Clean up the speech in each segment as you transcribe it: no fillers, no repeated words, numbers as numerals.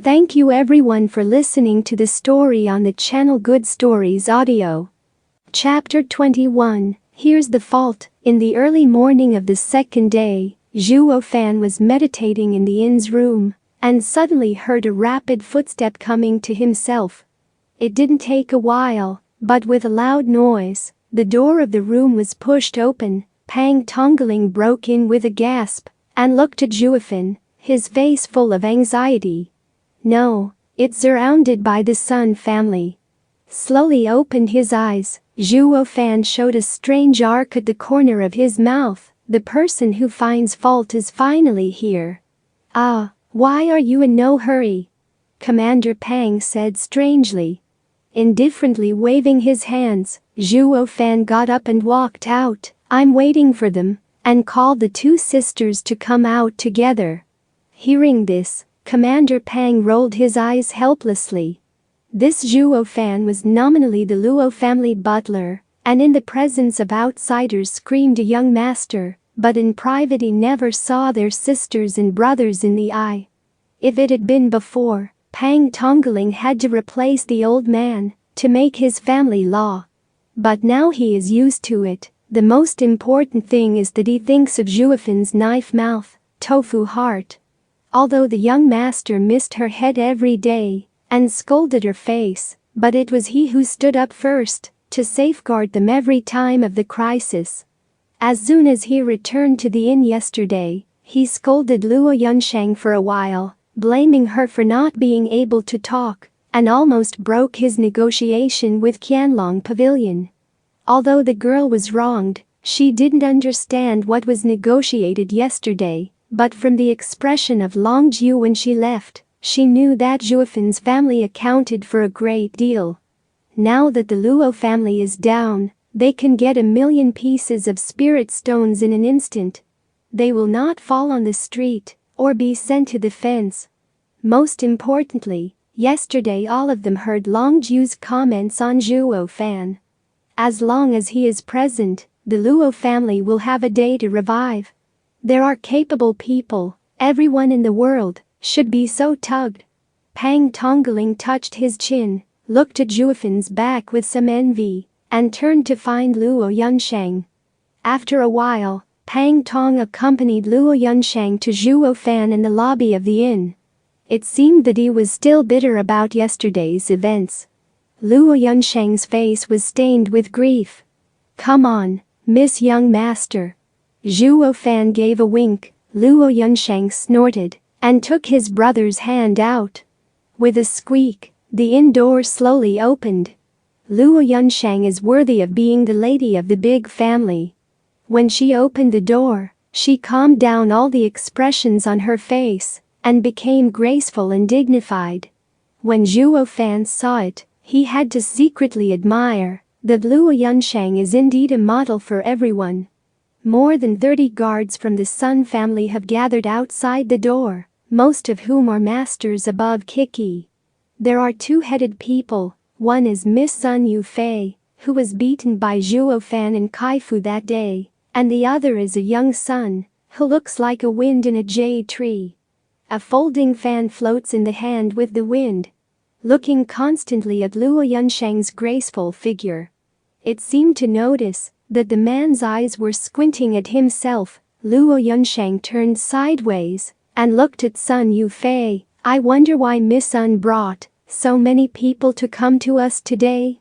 Thank you everyone for listening to the story on the channel Good Stories Audio. Chapter 21. Here's the fault. In the early morning of the second day, Zhuo Fan was meditating in the inn's room and suddenly heard a rapid footstep coming to himself. It didn't take a while, but with a loud noise, the door of the room was pushed open. Pang Tongling broke in with a gasp and looked at Zhuo Fan, his face full of anxiety. No, it's surrounded by the Sun family. Slowly opened his eyes, Zhuo Fan showed a strange arc at the corner of his mouth. The person who finds fault is finally here. Ah, why are you in no hurry? Commander Pang said strangely. Indifferently waving his hands, Zhuo Fan got up and walked out. I'm waiting for them, and called the two sisters to come out together. Hearing this, Commander Pang rolled his eyes helplessly. This Zhuo Fan was nominally the Luo family butler, and in the presence of outsiders screamed a young master, but in private he never saw their sisters and brothers in the eye. If it had been before, Pang Tongling had to replace the old man to make his family law. But now he is used to it. The most important thing is that he thinks of Zhuo Fan's knife mouth, tofu heart. Although the young master missed her head every day and scolded her face, but it was he who stood up first to safeguard them every time of the crisis. As soon as he returned to the inn yesterday, he scolded Luo Yunsheng for a while, blaming her for not being able to talk, and almost broke his negotiation with Qianlong Pavilion. Although the girl was wronged, she didn't understand what was negotiated yesterday, but from the expression of Longju when she left, she knew that Zhuo Fan's family accounted for a great deal. Now that the Luo family is down, they can get 1,000,000 pieces of spirit stones in an instant. They will not fall on the street or be sent to the fence. Most importantly, yesterday all of them heard Longju's comments on Zhuo Fan. As long as he is present, the Luo family will have a day to revive. There are capable people, everyone in the world should be so tugged. Pang Tongling touched his chin, looked at Zhuo Fan's back with some envy, and turned to find Luo Yunsheng. After a while, Pang Tong accompanied Luo Yunsheng to Zhuo Fan in the lobby of the inn. It seemed that he was still bitter about yesterday's events. Luo Yunsheng's face was stained with grief. Come on, Miss Young Master. Zhuo Fan gave a wink. Luo Yunsheng snorted and took his brother's hand out. With a squeak, the inn door slowly opened. Luo Yunsheng is worthy of being the lady of the big family. When she opened the door, she calmed down all the expressions on her face and became graceful and dignified. When Zhuo Fan saw it, he had to secretly admire that Luo Yunsheng is indeed a model for everyone. More than 30 guards from the Sun family have gathered outside the door, most of whom are masters above Kiki. There are two-headed people. One is Miss Sun Yufei, who was beaten by Zhuo Fan in Kaifu that day, and the other is a young son, who looks like a wind in a jade tree. A folding fan floats in the hand with the wind. Looking constantly at Luo Yunsheng's graceful figure, it seemed to notice that the man's eyes were squinting at himself. Luo Yunsheng turned sideways and looked at Sun Yufei. I wonder why Miss Sun brought so many people to come to us today?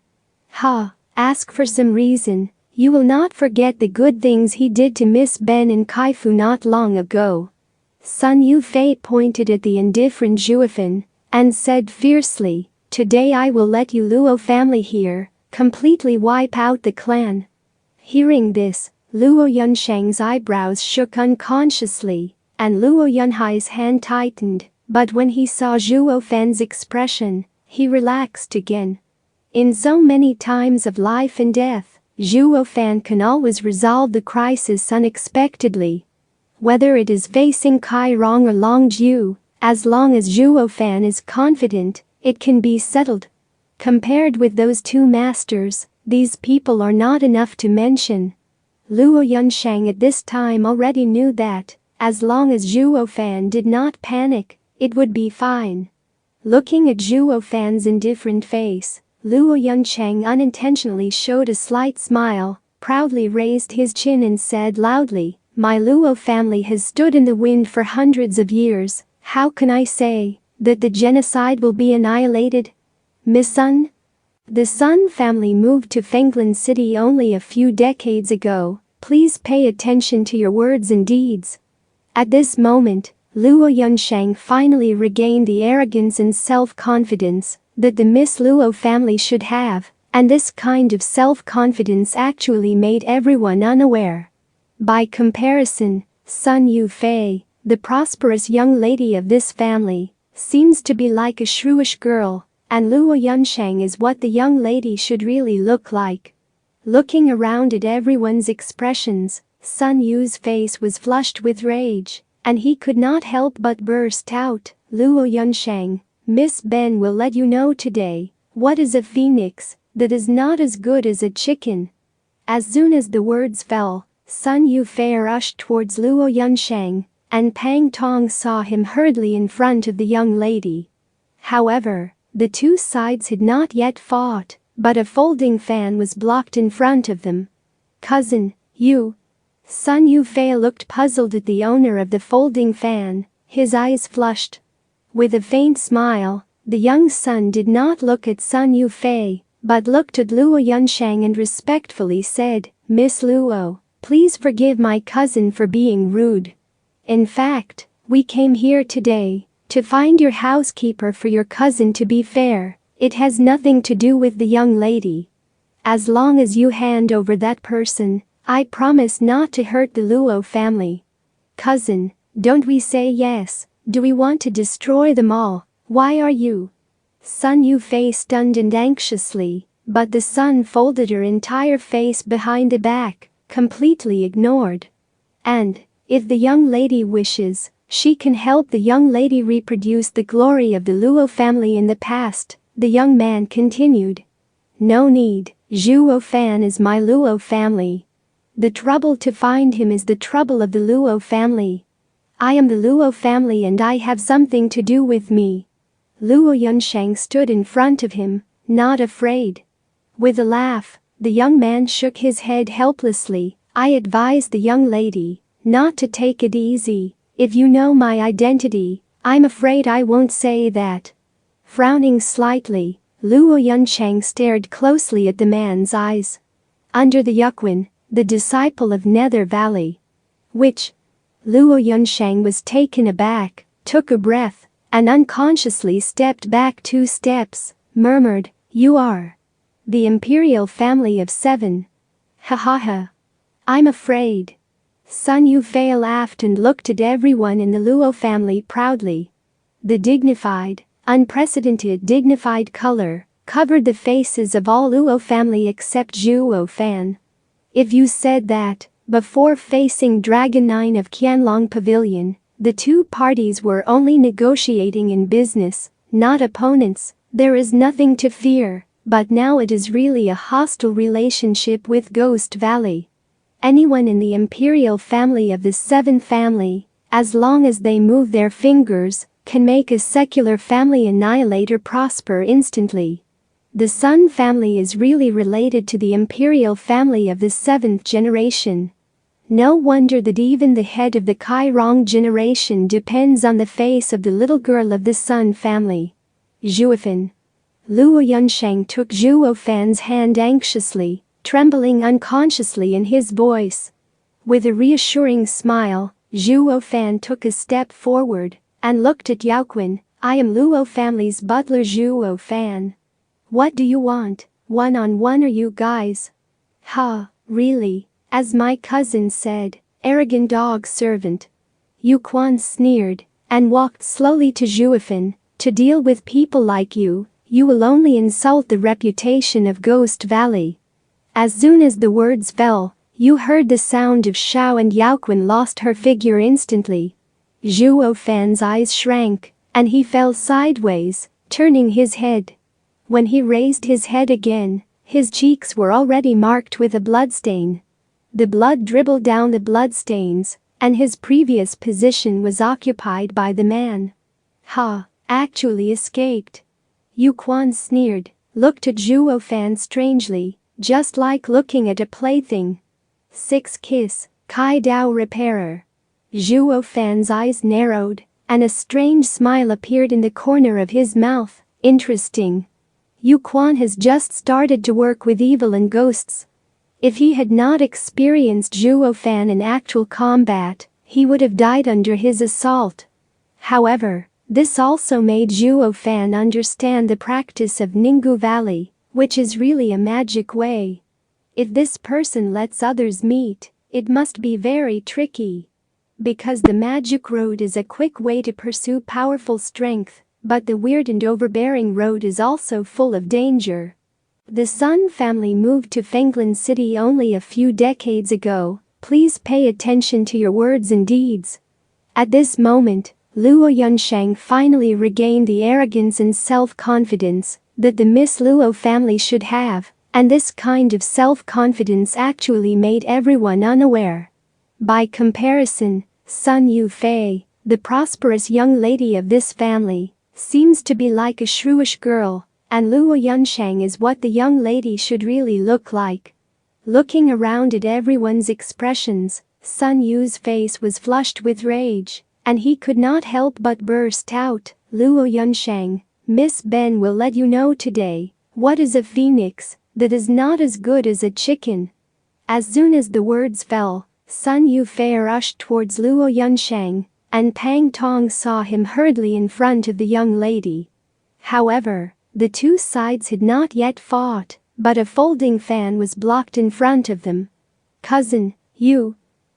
Ask for some reason. You will not forget the good things he did to Miss Ben in Kaifu not long ago. Sun Yufei pointed at the indifferent Zhuo Fan and said fiercely, today I will let you Luo family here completely wipe out the clan. Hearing this, Luo Yunsheng's eyebrows shook unconsciously, and Luo Yunhai's hand tightened, but when he saw Zhuo Fan's expression, he relaxed again. In so many times of life and death, Zhuo Fan can always resolve the crisis unexpectedly. Whether it is facing Kai Rong or Longju, as long as Zhuo Fan is confident, it can be settled. Compared with those two masters, these people are not enough to mention. Luo Yunsheng at this time already knew that, as long as Zhuo Fan did not panic, it would be fine. Looking at Zhuo Fan's indifferent face, Luo Yuncheng unintentionally showed a slight smile, proudly raised his chin and said loudly, "My Luo family has stood in the wind for hundreds of years. How can I say that the genocide will be annihilated? Miss Sun?" The Sun family moved to Fenglan City only a few decades ago. Please pay attention to your words and deeds. At this moment, Luo Yunsheng finally regained the arrogance and self-confidence that the Miss Luo family should have, and this kind of self-confidence actually made everyone unaware. By comparison, Sun Yufei, the prosperous young lady of this family, seems to be like a shrewish girl, and Luo Yunsheng is what the young lady should really look like. Looking around at everyone's expressions, Sun Yu's face was flushed with rage, and he could not help but burst out, "Luo Yunsheng, Miss Ben will let you know today what is a phoenix that is not as good as a chicken." As soon as the words fell, Sun Yufei rushed towards Luo Yunsheng, and Pang Tong saw him hurriedly in front of the young lady. However, the two sides had not yet fought, but a folding fan was blocked in front of them. "Cousin, you..." Sun Yufei looked puzzled at the owner of the folding fan, his eyes flushed. With a faint smile, the young son did not look at Sun Yufei, but looked at Luo Yunsheng and respectfully said, "Miss Luo, please forgive my cousin for being rude. In fact, we came here today to find your housekeeper for your cousin. To be fair, it has nothing to do with the young lady. As long as you hand over that person, I promise not to hurt the Luo family." "Cousin, don't we say yes? Do we want to destroy them all? Why are you..." Sun Yufei stunned and anxiously, but the son folded her entire face behind the back, completely ignored. "And, if the young lady wishes, she can help the young lady reproduce the glory of the Luo family in the past," the young man continued. "No need, Zhuo Fan is my Luo family. The trouble to find him is the trouble of the Luo family. I am the Luo family and I have something to do with me." Luo Yunsheng stood in front of him, not afraid. With a laugh, the young man shook his head helplessly. "I advise the young lady not to take it easy. If you know my identity, I'm afraid I won't say that." Frowning slightly, Luo Yunsheng stared closely at the man's eyes. "Under the Yukwin, the disciple of Nether Valley." "Which?" Luo Yunsheng was taken aback, took a breath, and unconsciously stepped back 2 steps, murmured, "You are the imperial family of 7. Ha ha ha. I'm afraid." Sun Yufei laughed and looked at everyone in the Luo family proudly. The unprecedented color covered the faces of all Luo family except Zhuo Fan. "If you said that, before facing Dragon 9 of Qianlong Pavilion, the two parties were only negotiating in business, not opponents, there is nothing to fear, but now it is really a hostile relationship with Ghost Valley. Anyone in the imperial family of the 7th family, as long as they move their fingers, can make a secular family annihilator prosper instantly. The Sun family is really related to the imperial family of the 7th generation. No wonder that even the head of the Kairong generation depends on the face of the little girl of the Sun family." "Zhuo Yifan." Luo Yunsheng took Zhuo Fan's hand anxiously, trembling unconsciously in his voice. With a reassuring smile, Zhuo Fan took a step forward and looked at Yaoquan. "I am Luo family's butler Zhuo Fan. What do you want, one-on-one or you guys?" "Ha, really, as my cousin said, arrogant dog servant." Yuquan sneered and walked slowly to Zhuo Yifan. "To deal with people like you will only insult the reputation of Ghost Valley." As soon as the words fell, you heard the sound of Shao and Yaoquan lost her figure instantly. Zhuo Fan's eyes shrank, and he fell sideways, turning his head. When he raised his head again, his cheeks were already marked with a bloodstain. The blood dribbled down the bloodstains, and his previous position was occupied by the man. "Ha, actually escaped. Yu Quan sneered, looked at Zhuo Fan strangely, just like looking at a plaything. 6 Kiss, Kai Dao Repairer. Zhuo Fan's eyes narrowed, and a strange smile appeared in the corner of his mouth. Interesting. Yu Quan has just started to work with evil and ghosts. If he had not experienced Zhuo Fan in actual combat, he would have died under his assault. However, this also made Zhuo Fan understand the practice of Ninggu Valley, which is really a magic way. If this person lets others meet, it must be very tricky. Because the magic road is a quick way to pursue powerful strength, but the weird and overbearing road is also full of danger. The Sun family moved to Fenglan City only a few decades ago. Please pay attention to your words and deeds. At this moment, Luo Yunsheng finally regained the arrogance and self-confidence that the Miss Luo family should have, and this kind of self-confidence actually made everyone unaware. By comparison, Sun Yufei, the prosperous young lady of this family, seems to be like a shrewish girl, and Luo Yunsheng is what the young lady should really look like. Looking around at everyone's expressions, Sun Yu's face was flushed with rage, and he could not help but burst out, Luo Yunsheng, Miss Ben will let you know today, what is a phoenix that is not as good as a chicken. As soon as the words fell, Sun Yufei rushed towards Luo Yunsheng, and Pang Tong saw him hurriedly in front of the young lady. However, the two sides had not yet fought, but a folding fan was blocked in front of them. Cousin, you.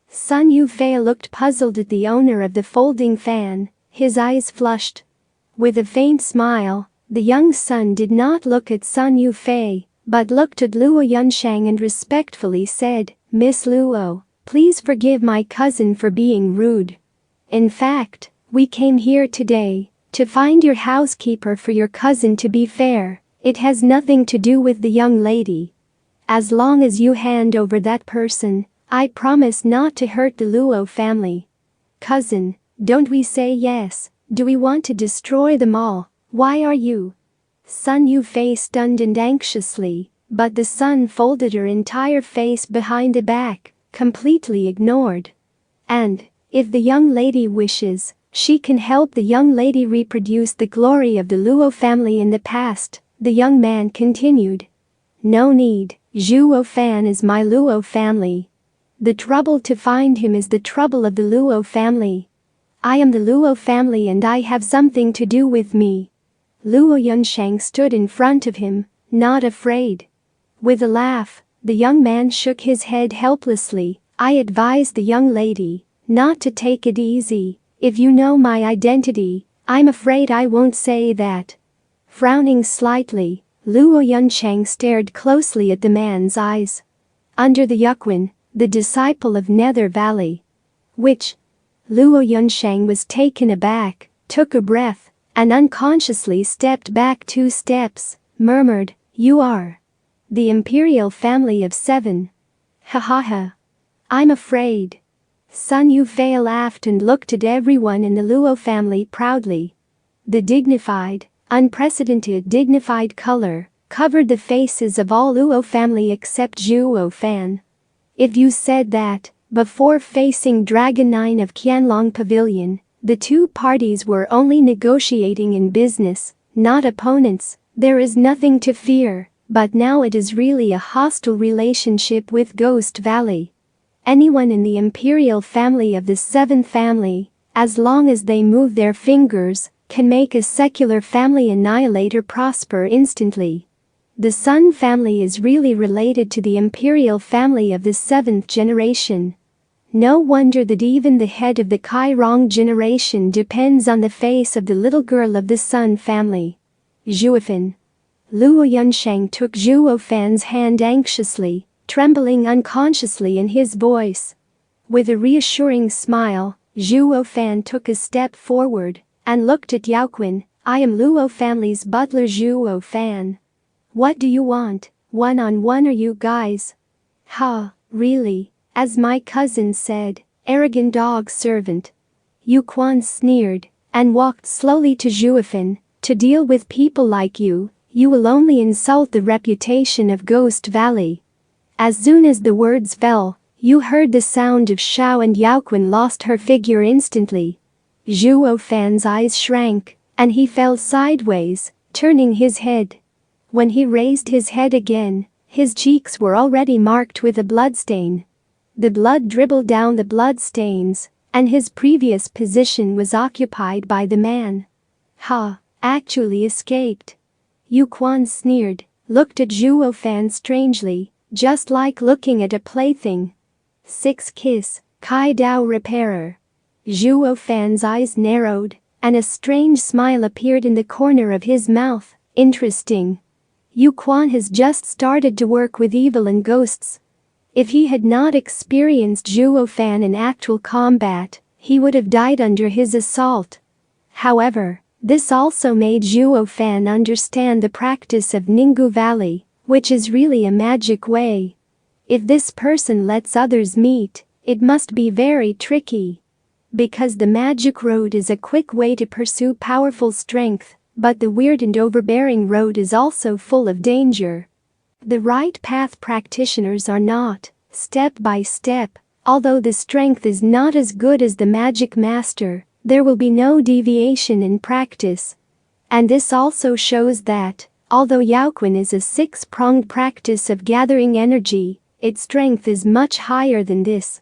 Sun Yufei looked puzzled at the owner of the folding fan, his eyes flushed. With a faint smile, the young son did not look at Sun Yufei, but looked at Luo Yunsheng and respectfully said, Miss Luo, please forgive my cousin for being rude. In fact, we came here today to find your housekeeper for your cousin. To be fair, it has nothing to do with the young lady. As long as you hand over that person, I promise not to hurt the Luo family. Cousin, don't we say yes? Do we want to destroy them all? Why are you? Sun Yufei stunned and anxiously, but the sun folded her entire face behind the back, completely ignored. And, if the young lady wishes, she can help the young lady reproduce the glory of the Luo family in the past, the young man continued. No need, Zhuo Fan is my Luo family. The trouble to find him is the trouble of the Luo family. I am the Luo family and I have something to do with me. Luo Yunsheng stood in front of him, not afraid. With a laugh, the young man shook his head helplessly. I advise the young lady not to take it easy. If you know my identity, I'm afraid I won't say that. Frowning slightly, Luo Yunsheng stared closely at the man's eyes. Under the Yuquan, the disciple of Nether Valley. Which? Luo Yunsheng was taken aback, took a breath, and unconsciously stepped back 2 steps, murmured, you are the imperial family of 7. Ha ha ha. I'm afraid. Sun Yufei laughed and looked at everyone in the Luo family proudly. The unprecedented dignified color, covered the faces of all Luo family except Zhuo Fan. If you said that, before facing Dragon 9 of Qianlong Pavilion, the two parties were only negotiating in business, not opponents, there is nothing to fear, but now it is really a hostile relationship with Ghost Valley. Anyone in the imperial family of the 7th family, as long as they move their fingers, can make a secular family annihilator prosper instantly. The Sun family is really related to the imperial family of the 7th generation. No wonder that even the head of the Kairong generation depends on the face of the little girl of the Sun family. Zhuo Yifan. Luo Yunsheng took Zhuo Fan's hand anxiously, trembling unconsciously in his voice. With a reassuring smile, Zhuo Fan took a step forward and looked at Yaoquan. I am Luo family's butler Zhuo Fan. What do you want, one-on-one or you guys? Ha, really, as my cousin said, arrogant dog servant. Yu Quan sneered, and walked slowly to Zhuo Fan. To deal with people like you will only insult the reputation of Ghost Valley. As soon as the words fell, you heard the sound of Shao and Yaoquan lost her figure instantly. Zhuo Fan's eyes shrank, and he fell sideways, turning his head. When he raised his head again, his cheeks were already marked with a bloodstain. The blood dribbled down the bloodstains, and his previous position was occupied by the man. Ha! Actually escaped. Yuquan sneered, looked at Zhuo Fan strangely, just like looking at a plaything. 6 Kiss, Kai Dao Repairer. Zhuo Fan's eyes narrowed, and a strange smile appeared in the corner of his mouth. Interesting. Yuquan has just started to work with evil and ghosts. If he had not experienced Zhuo Fan in actual combat, he would have died under his assault. However, this also made Zhuo Fan understand the practice of Ninggu Valley, which is really a magic way. If this person lets others meet, it must be very tricky. Because the magic road is a quick way to pursue powerful strength, but the weird and overbearing road is also full of danger. The right path practitioners are not, step by step, although the strength is not as good as the magic master. There will be no deviation in practice. And this also shows that, although Yaoquan is a 6-pronged practice of gathering energy, its strength is much higher than this.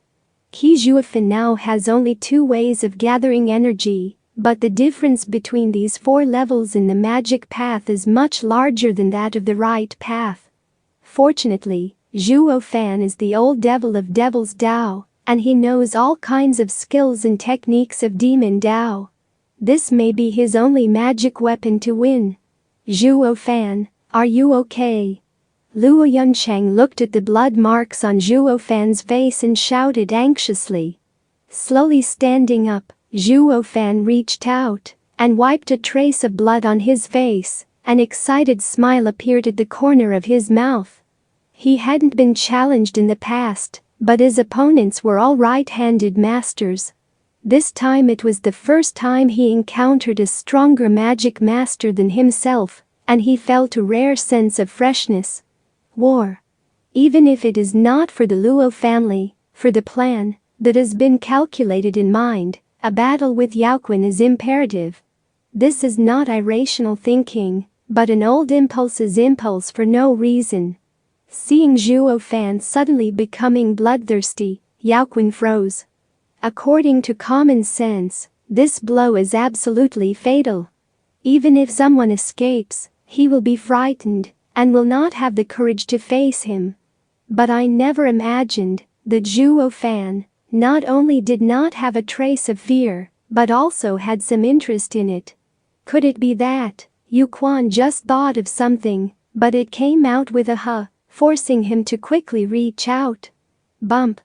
Zhuo Fan now has only 2 ways of gathering energy, but the difference between these 4 levels in the magic path is much larger than that of the right path. Fortunately, Zhuo Fan is the old devil of Devil's Dao, and he knows all kinds of skills and techniques of Demon Dao. This may be his only magic weapon to win. Zhuo Fan, are you okay? Luo Yuncheng looked at the blood marks on Zhuo Fan's face and shouted anxiously. Slowly standing up, Zhuo Fan reached out and wiped a trace of blood on his face. An excited smile appeared at the corner of his mouth. He hadn't been challenged in the past, but his opponents were all right-handed masters. This time it was the first time he encountered a stronger magic master than himself, and he felt a rare sense of freshness. War. Even if it is not for the Luo family, for the plan that has been calculated in mind, a battle with Yaoquan is imperative. This is not irrational thinking, but an old impulse's impulse for no reason. Seeing Zhuo Fan suddenly becoming bloodthirsty, Yaoquan froze. According to common sense, this blow is absolutely fatal. Even if someone escapes, he will be frightened and will not have the courage to face him. But I never imagined that Zhuo Fan not only did not have a trace of fear, but also had some interest in it. Could it be that Yuquan just thought of something, but it came out with a huh, forcing him to quickly reach out? Bump.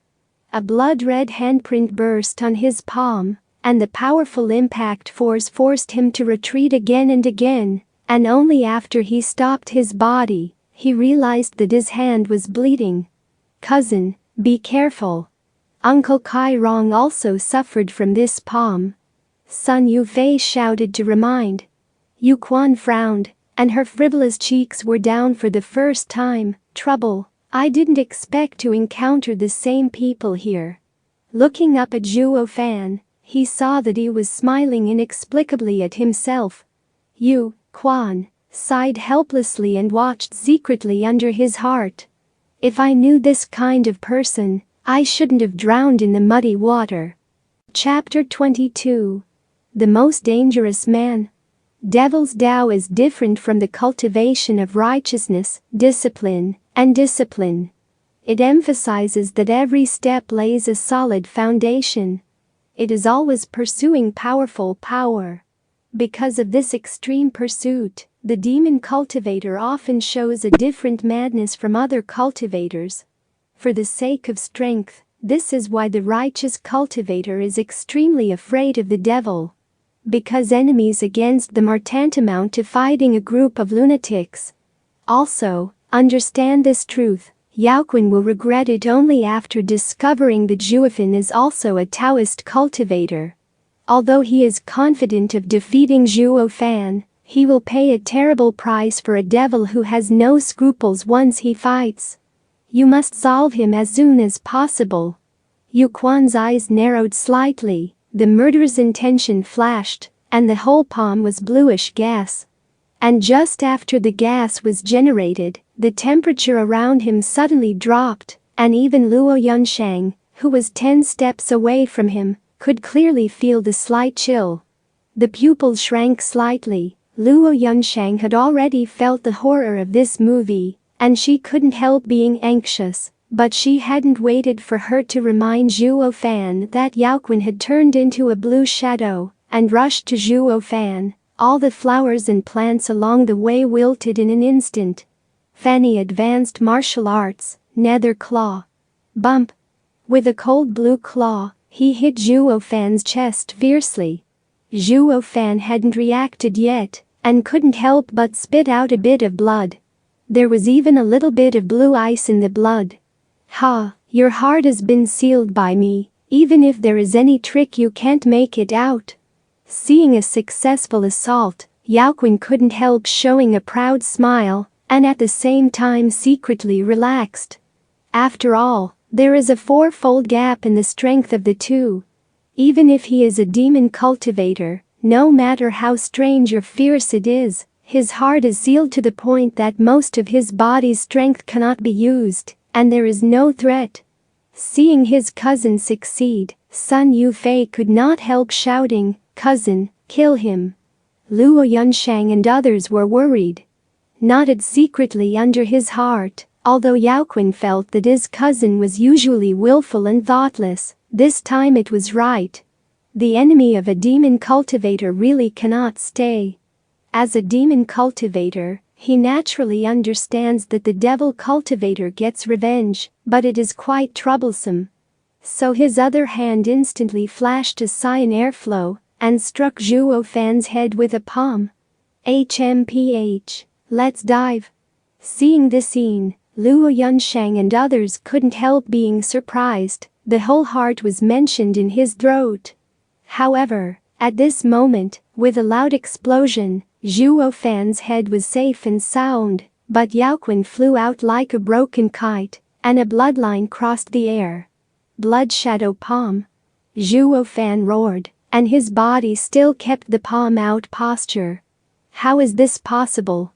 A blood-red handprint burst on his palm, and the powerful impact force forced him to retreat again and again, and only after he stopped his body, he realized that his hand was bleeding. Cousin, be careful. Uncle Kai Rong also suffered from this palm. Sun Yufei shouted to remind. Yuquan frowned, and her frivolous cheeks were down for the first time. Trouble. I didn't expect to encounter the same people here. Looking up at Zhuo Fan, he saw that he was smiling inexplicably at himself. Yuquan sighed helplessly and watched secretly under his heart. If I knew this kind of person, I shouldn't have drowned in the muddy water. Chapter 22. The Most Dangerous Man. Devil's Dao is different from the cultivation of righteousness, discipline, and discipline. It emphasizes that every step lays a solid foundation. It is always pursuing powerful power. Because of this extreme pursuit, the demon cultivator often shows a different madness from other cultivators. For the sake of strength, this is why the righteous cultivator is extremely afraid of the devil. Because enemies against them are tantamount to fighting a group of lunatics. Also, understand this truth, Yaoquan will regret it only after discovering that Zhuo Fan is also a Taoist cultivator. Although he is confident of defeating Zhuo Fan, he will pay a terrible price for a devil who has no scruples once he fights. You must solve him as soon as possible. Yu Quan's eyes narrowed slightly, the murderous intention flashed, and the whole palm was bluish gas. And just after the gas was generated, the temperature around him suddenly dropped, and even Luo Yunsheng, who was 10 steps away from him, could clearly feel the slight chill. The pupils shrank slightly. Luo Yunsheng had already felt the horror of this movie, and she couldn't help being anxious, but she hadn't waited for her to remind Zhuo Fan that Yao Quan had turned into a blue shadow and rushed to Zhuo Fan. All the flowers and plants along the way wilted in an instant. Fanny advanced martial arts, nether claw. Bump. With a cold blue claw, he hit Zhuo Fan's chest fiercely. Zhuo Fan hadn't reacted yet and couldn't help but spit out a bit of blood. There was even a little bit of blue ice in the blood. Ha, your heart has been sealed by me, even if there is any trick you can't make it out. Seeing a successful assault, Yao Quan couldn't help showing a proud smile and at the same time secretly relaxed. After all, there is a fourfold gap in the strength of the two. Even if he is a demon cultivator, no matter how strange or fierce it is, his heart is sealed to the point that most of his body's strength cannot be used, and there is no threat. Seeing his cousin succeed, Sun Yufei could not help shouting, "Cousin, kill him." Luo Yunsheng and others were worried. Nodded secretly under his heart, although Yao Quan felt that his cousin was usually willful and thoughtless, this time it was right. The enemy of a demon cultivator really cannot stay. As a demon cultivator, he naturally understands that the devil cultivator gets revenge, but it is quite troublesome. So his other hand instantly flashed a cyan airflow and struck Zhuo Fan's head with a palm. HMPH, let's dive. Seeing the scene, Luo Yunsheng and others couldn't help being surprised. The whole heart was mentioned in his throat. However, at this moment, with a loud explosion, Zhuo Fan's head was safe and sound, but Yao Quan flew out like a broken kite, and a bloodline crossed the air. Blood shadow palm. Zhuo Fan roared, and his body still kept the palm out posture. How is this possible?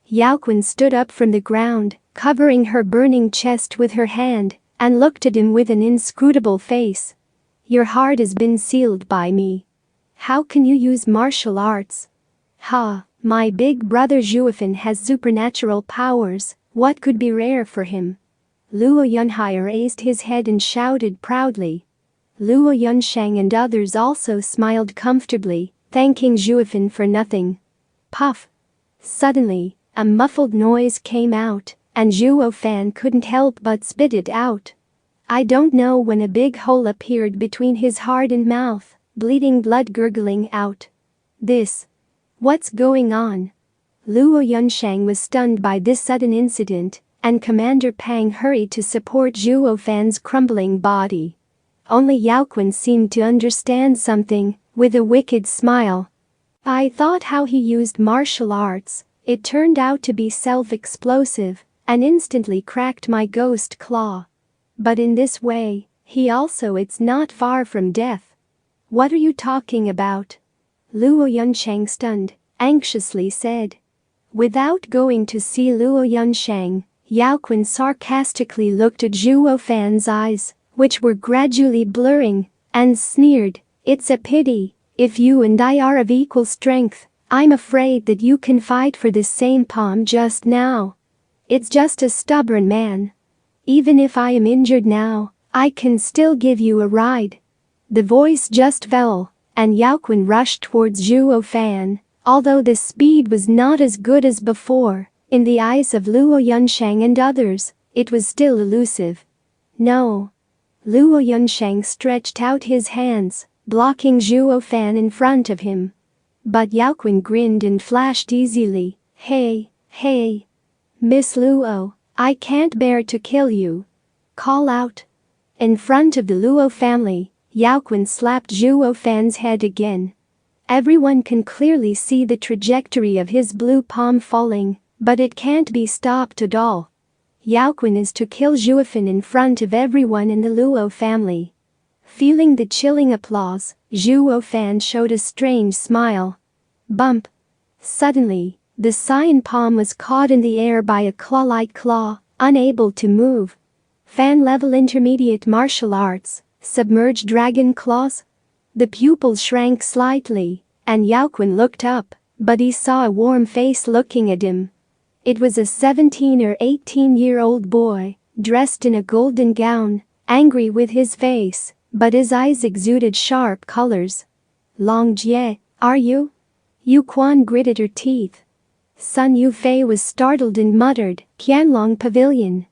Yao Quan stood up from the ground, covering her burning chest with her hand, and looked at him with an inscrutable face. Your heart has been sealed by me. How can you use martial arts? Ha, my big brother Zhuo Fan has supernatural powers, what could be rare for him? Luo Yunhai raised his head and shouted proudly. Luo Yunsheng and others also smiled comfortably, thanking Zhuo Fan for nothing. Puff. Suddenly, a muffled noise came out, and Zhuo Fan couldn't help but spit it out. I don't know when a big hole appeared between his heart and mouth, bleeding blood gurgling out. What's going on? Luo Yunsheng was stunned by this sudden incident, and Commander Pang hurried to support Zhuo Fan's crumbling body. Only Yao Quan seemed to understand something, with a wicked smile. I thought how he used martial arts, it turned out to be self-explosive, and instantly cracked my ghost claw. But in this way, it's not far from death. What are you talking about? Luo Yunsheng stunned, anxiously said. Without going to see Luo Yunsheng, Yao Quan sarcastically looked at Zhuo Fan's eyes, which were gradually blurring, and sneered, it's a pity, if you and I are of equal strength, I'm afraid that you can fight for the same palm just now. It's just a stubborn man. Even if I am injured now, I can still give you a ride. The voice just fell, and Yao Quan rushed towards Zhuo Fan, although the speed was not as good as before, in the eyes of Luo Yunsheng and others, it was still elusive. No. Luo Yunsheng stretched out his hands, blocking Zhuo Fan in front of him. But Yao Quan grinned and flashed easily, hey, Miss Luo, I can't bear to kill you. Call out. In front of the Luo family, Yaoquan slapped Zhuo Fan's head again. Everyone can clearly see the trajectory of his blue palm falling, but it can't be stopped at all. Yaoquan is to kill Zhuo Fan in front of everyone in the Luo family. Feeling the chilling applause, Zhuo Fan showed a strange smile. Bump. Suddenly, the cyan palm was caught in the air by a claw-like claw, unable to move. Fan-level intermediate martial arts, submerged dragon claws? The pupils shrank slightly, and Yaoquan looked up, but he saw a warm face looking at him. It was a 17 or 18-year-old boy, dressed in a golden gown, angry with his face, but his eyes exuded sharp colors. Long Jie, are you? Yu Quan gritted her teeth. Sun Yufei was startled and muttered, Qianlong Pavilion.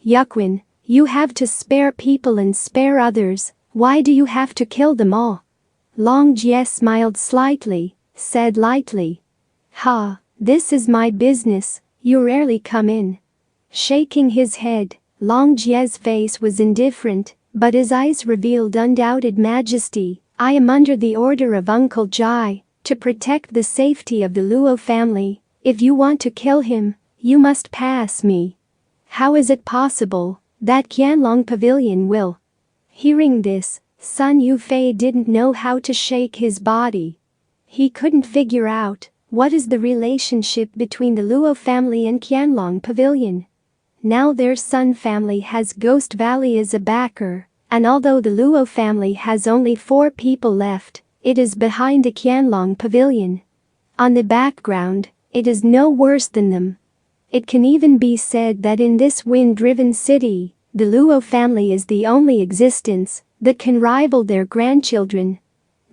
Yaoquan, you have to spare people and spare others, why do you have to kill them all? Long Jie smiled slightly, said lightly. Ha, this is my business, you rarely come in. Shaking his head, Long Jie's face was indifferent, but his eyes revealed undoubted majesty. I am under the order of Uncle Jai, to protect the safety of the Luo family. If you want to kill him, you must pass me. How is it possible that Qianlong Pavilion will? Hearing this, Sun Yufei didn't know how to shake his body. He couldn't figure out what is the relationship between the Luo family and Qianlong Pavilion. Now their Sun family has Ghost Valley as a backer, and although the Luo family has only 4 people left, it is behind the Qianlong Pavilion. On the background, it is no worse than them. It can even be said that in this wind-driven city, the Luo family is the only existence that can rival their grandchildren.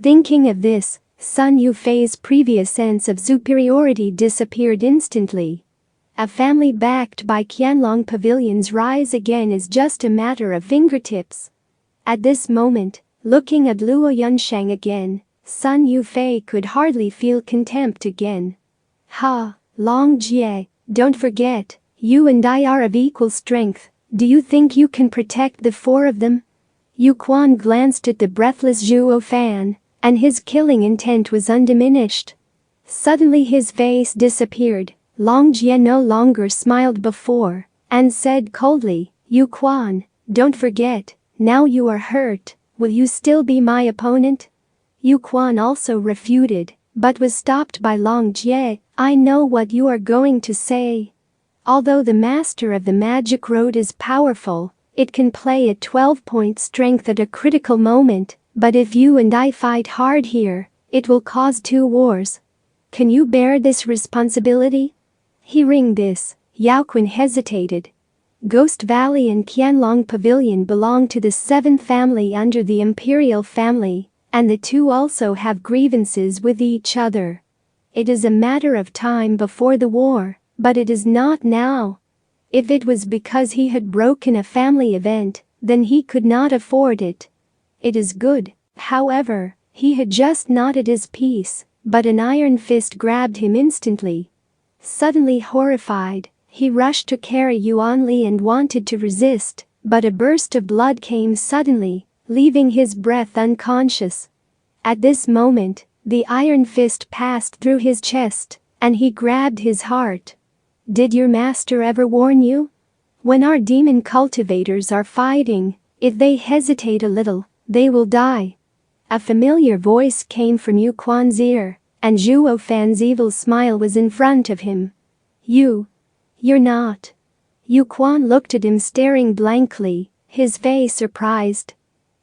Thinking of this, Sun Yufei's previous sense of superiority disappeared instantly. A family backed by Qianlong Pavilion's rise again is just a matter of fingertips. At this moment, looking at Luo Yunsheng again, Sun Yufei could hardly feel contempt again. Ha, Long Jie, don't forget, you and I are of equal strength. Do you think you can protect the 4 of them? Yu Quan glanced at the breathless Zhuo Fan, and his killing intent was undiminished. Suddenly his face disappeared. Long Jie no longer smiled before, and said coldly, Yu Quan, don't forget, now you are hurt, will you still be my opponent? Yu Quan also refuted, but was stopped by Long Jie. I know what you are going to say. Although the master of the magic road is powerful, it can play at 12-point strength at a critical moment, but if you and I fight hard here, it will cause 2 wars. Can you bear this responsibility? Hearing this, Yaoquan hesitated. Ghost Valley and Qianlong Pavilion belong to the 7th family under the imperial family, and the 2 also have grievances with each other. It is a matter of time before the war, but it is not now. If it was because he had broken a family event, then he could not afford it. It is good, however, he had just knotted his piece, but an iron fist grabbed him instantly. Suddenly horrified, he rushed to carry Yuan Li and wanted to resist, but a burst of blood came suddenly, leaving his breath unconscious. At this moment, the iron fist passed through his chest, and he grabbed his heart. Did your master ever warn you? When our demon cultivators are fighting, if they hesitate a little, they will die. A familiar voice came from Yu Quan's ear, and Zhuo Fan's evil smile was in front of him. You're not. Yu Quan looked at him staring blankly, his face surprised.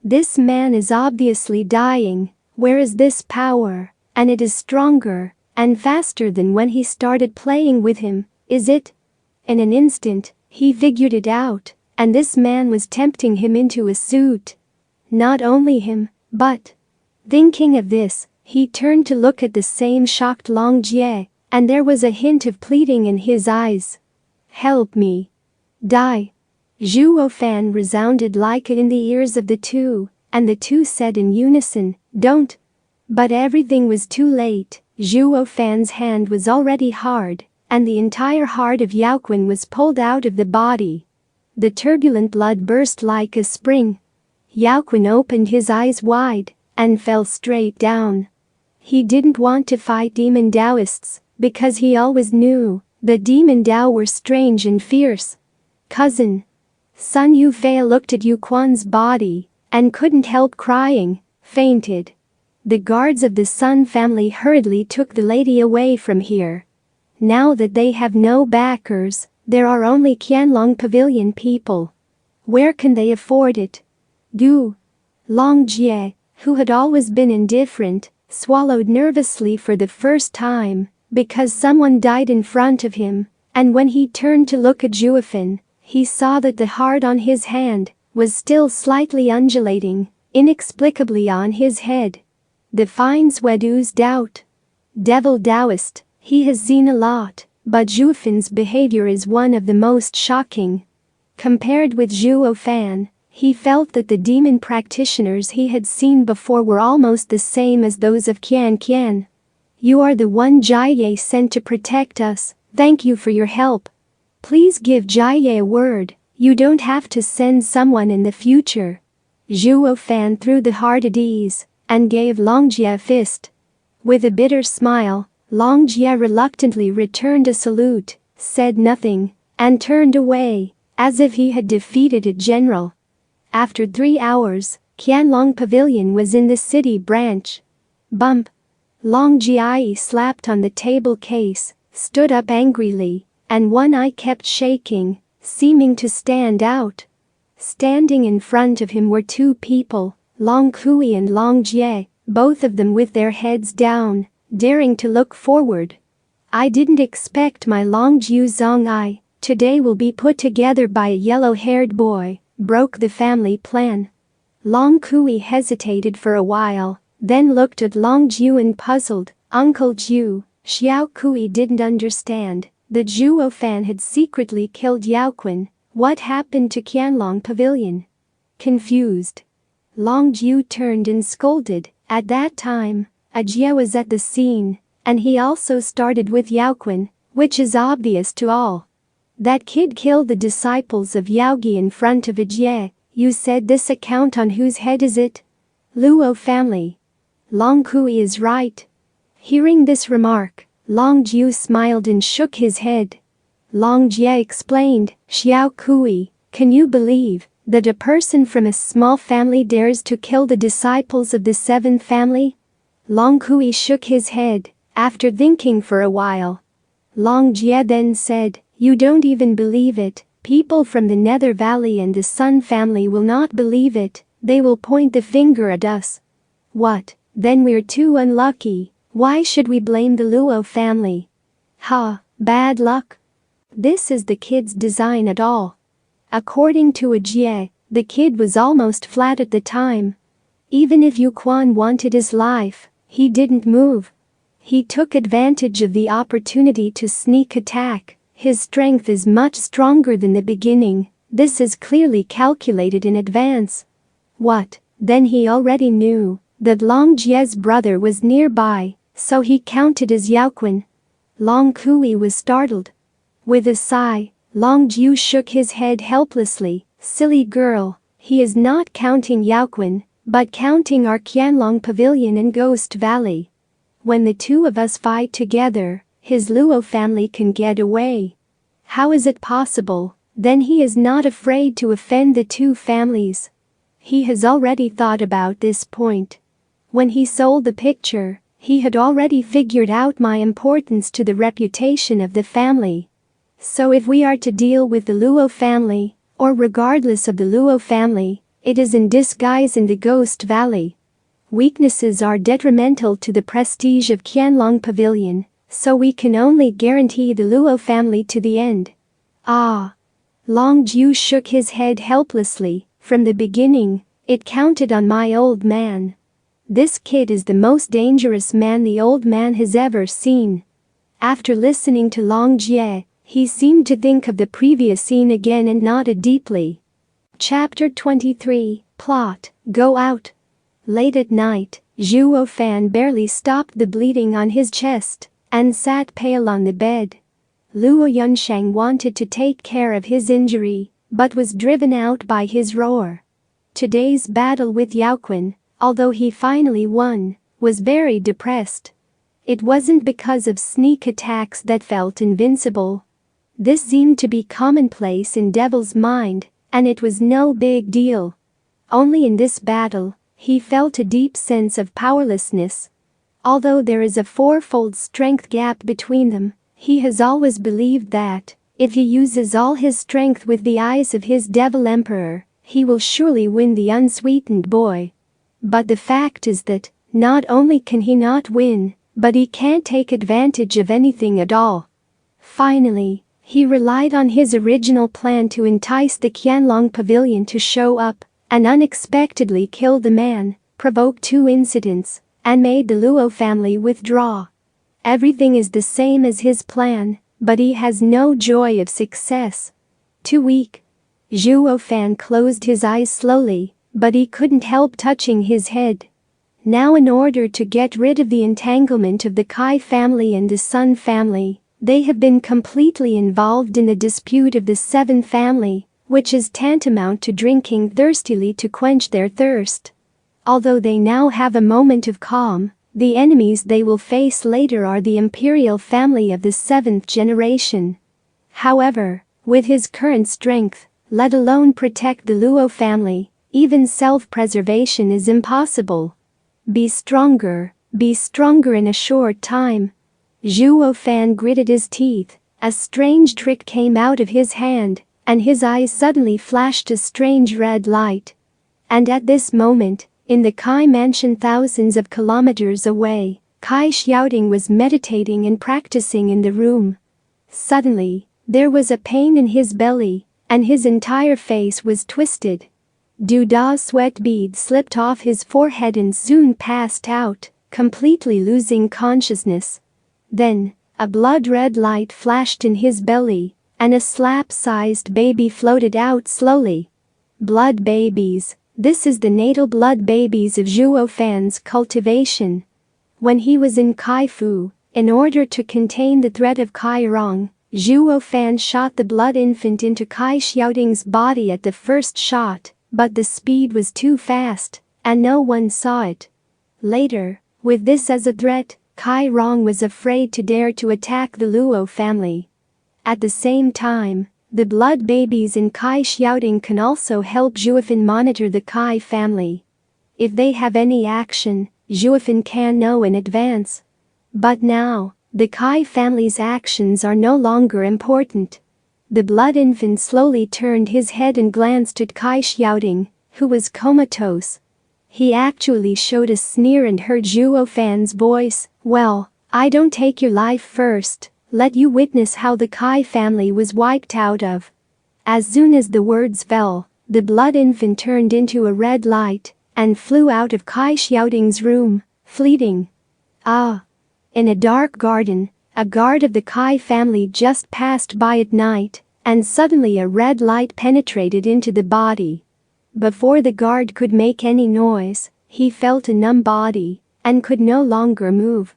This man is obviously dying. Where is this power? And it is stronger and faster than when he started playing with him, is it? In an instant, he figured it out, and this man was tempting him into a suit. Not only him, but… Thinking of this, he turned to look at the same shocked Long Jie, and there was a hint of pleading in his eyes. Help me. Die. Zhuo Fan resounded like it in the ears of the 2, and the 2 said in unison, don't. But everything was too late. Zhuo Fan's hand was already hard, and the entire heart of Yaoquan was pulled out of the body. The turbulent blood burst like a spring. Yaoqun opened his eyes wide and fell straight down. He didn't want to fight demon Taoists because he always knew the demon Tao were strange and fierce. Cousin. Sun Yufei looked at Yu Quan's body and couldn't help crying, fainted. The guards of the Sun family hurriedly took the lady away from here. Now that they have no backers, there are only Qianlong Pavilion people. Where can they afford it? Du. Long Jie, who had always been indifferent, swallowed nervously for the first time because someone died in front of him, and when he turned to look at Zhuo Fan, he saw that the heart on his hand was still slightly undulating, inexplicably on his head. The fine sweat oozed out. Devil Taoist, he has seen a lot, but Zhuo Fan's behavior is one of the most shocking. Compared with Zhuo Fan, he felt that the demon practitioners he had seen before were almost the same as those of Qian. You are the one Jie sent to protect us, thank you for your help. Please give Jie a word, you don't have to send someone in the future. Zhuo Fan threw the heart at ease and gave Long Jie a fist. With a bitter smile, Long Jie reluctantly returned a salute, said nothing, and turned away, as if he had defeated a general. After 3 hours, Qianlong Pavilion was in the city branch. Bump. Long Jie slapped on the table case, stood up angrily, and one eye kept shaking, seeming to stand out. Standing in front of him were 2 people, Long Kui and Long Jie, both of them with their heads down, daring to look forward. I didn't expect my Long Jiu Zong eye today will be put together by a yellow-haired boy, broke the family plan. Long Kui hesitated for a while, then looked at Long Jiu and puzzled. Uncle Jiu, Xiao Kui didn't understand that Zhuo Fan had secretly killed Yaoqun. What happened to Qianlong Pavilion? Confused. Long Jiu turned and scolded. At that time, Jie was at the scene, and he also started with Yaoqun, which is obvious to all. That kid killed the disciples of Yaogi in front of Jie. You said this account on whose head is it? Luo family. Long Kui is right. Hearing this remark, Long Jiu smiled and shook his head. Long Jie explained, Xiao Kui, can you believe that a person from a small family dares to kill the disciples of the 7th family? Long Kui shook his head, after thinking for a while. Long Jie then said, you don't even believe it, people from the Nether Valley and the Sun family will not believe it, they will point the finger at us. What, then we're too unlucky, why should we blame the Luo family? Ha, bad luck. This is the kid's design at all. According to Jie, the kid was almost flat at the time. Even if Yu Quan wanted his life, he didn't move. He took advantage of the opportunity to sneak attack. His strength is much stronger than the beginning, this is clearly calculated in advance. What, then he already knew that Long Jie's brother was nearby, so he counted as Yaoqun. Long Kui was startled. With a sigh, Long Jiu shook his head helplessly, silly girl, he is not counting Yaoqun, but counting our Qianlong Pavilion and Ghost Valley. When the 2 of us fight together, his Luo family can get away. How is it possible? Then he is not afraid to offend the 2 families. He has already thought about this point. When he sold the picture, he had already figured out my importance to the reputation of the family. So if we are to deal with the Luo family, or regardless of the Luo family, it is in disguise in the Ghost Valley. Weaknesses are detrimental to the prestige of Qianlong Pavilion, so we can only guarantee the Luo family to the end. Ah. Long Jiu shook his head helplessly. From the beginning, it counted on my old man. This kid is the most dangerous man the old man has ever seen. After listening to Long Jie, he seemed to think of the previous scene again and nodded deeply. Chapter 23, Plot, Go Out. Late at night, Zhuo Fan barely stopped the bleeding on his chest and sat pale on the bed. Luo Yunsheng wanted to take care of his injury, but was driven out by his roar. Today's battle with Yaoqun, although he finally won, was very depressed. It wasn't because of sneak attacks that felt invincible. This seemed to be commonplace in Devil's mind, and it was no big deal. Only in this battle, he felt a deep sense of powerlessness. Although there is a fourfold strength gap between them, he has always believed that, if he uses all his strength with the eyes of his Devil Emperor, he will surely win the unsweetened boy. But the fact is that, not only can he not win, but he can't take advantage of anything at all. Finally, he relied on his original plan to entice the Qianlong Pavilion to show up, and unexpectedly kill the man, provoke 2 incidents, and made the Luo family withdraw. Everything is the same as his plan, but he has no joy of success. Too weak. Zhuo Fan closed his eyes slowly, but he couldn't help touching his head. Now, in order to get rid of the entanglement of the Kai family and the Sun family, they have been completely involved in the dispute of the 7th family, which is tantamount to drinking thirstily to quench their thirst. Although they now have a moment of calm, the enemies they will face later are the imperial family of the 7th generation. However, with his current strength, let alone protect the Luo family, even self-preservation is impossible. Be stronger in a short time. Zhuo Fan gritted his teeth, a strange trick came out of his hand, and his eyes suddenly flashed a strange red light. And at this moment, in the Kai mansion thousands of kilometers away, Kai Xiaoting was meditating and practicing in the room. Suddenly, there was a pain in his belly, and his entire face was twisted. Doodah sweat beads slipped off his forehead and soon passed out, completely losing consciousness. Then, a blood-red light flashed in his belly, and a slap-sized baby floated out slowly. Blood babies. This is the natal blood babies of Zhuo Fan's cultivation. When he was in Kaifu, in order to contain the threat of Kai Rong, Zhuo Fan shot the blood infant into Kai Xiaoting's body at the first shot, but the speed was too fast, and no one saw it. Later, with this as a threat, Kai Rong was afraid to dare to attack the Luo family. At the same time, the blood babies in Kai Xiaoting can also help Zhuo Fan monitor the Kai family. If they have any action, Zhuo Fan can know in advance. But now, the Kai family's actions are no longer important. The blood infant slowly turned his head and glanced at Kai Xiaoting, who was comatose. He actually showed a sneer and heard Zhuo Fan's voice, "Well, I don't take your life first. Let you witness how the Kai family was wiped out of." As soon as the words fell, the blood infant turned into a red light and flew out of Kai Xiaoting's room, fleeting. In a dark garden, a guard of the Kai family just passed by at night, and suddenly a red light penetrated into the body. Before the guard could make any noise, he felt a numb body and could no longer move.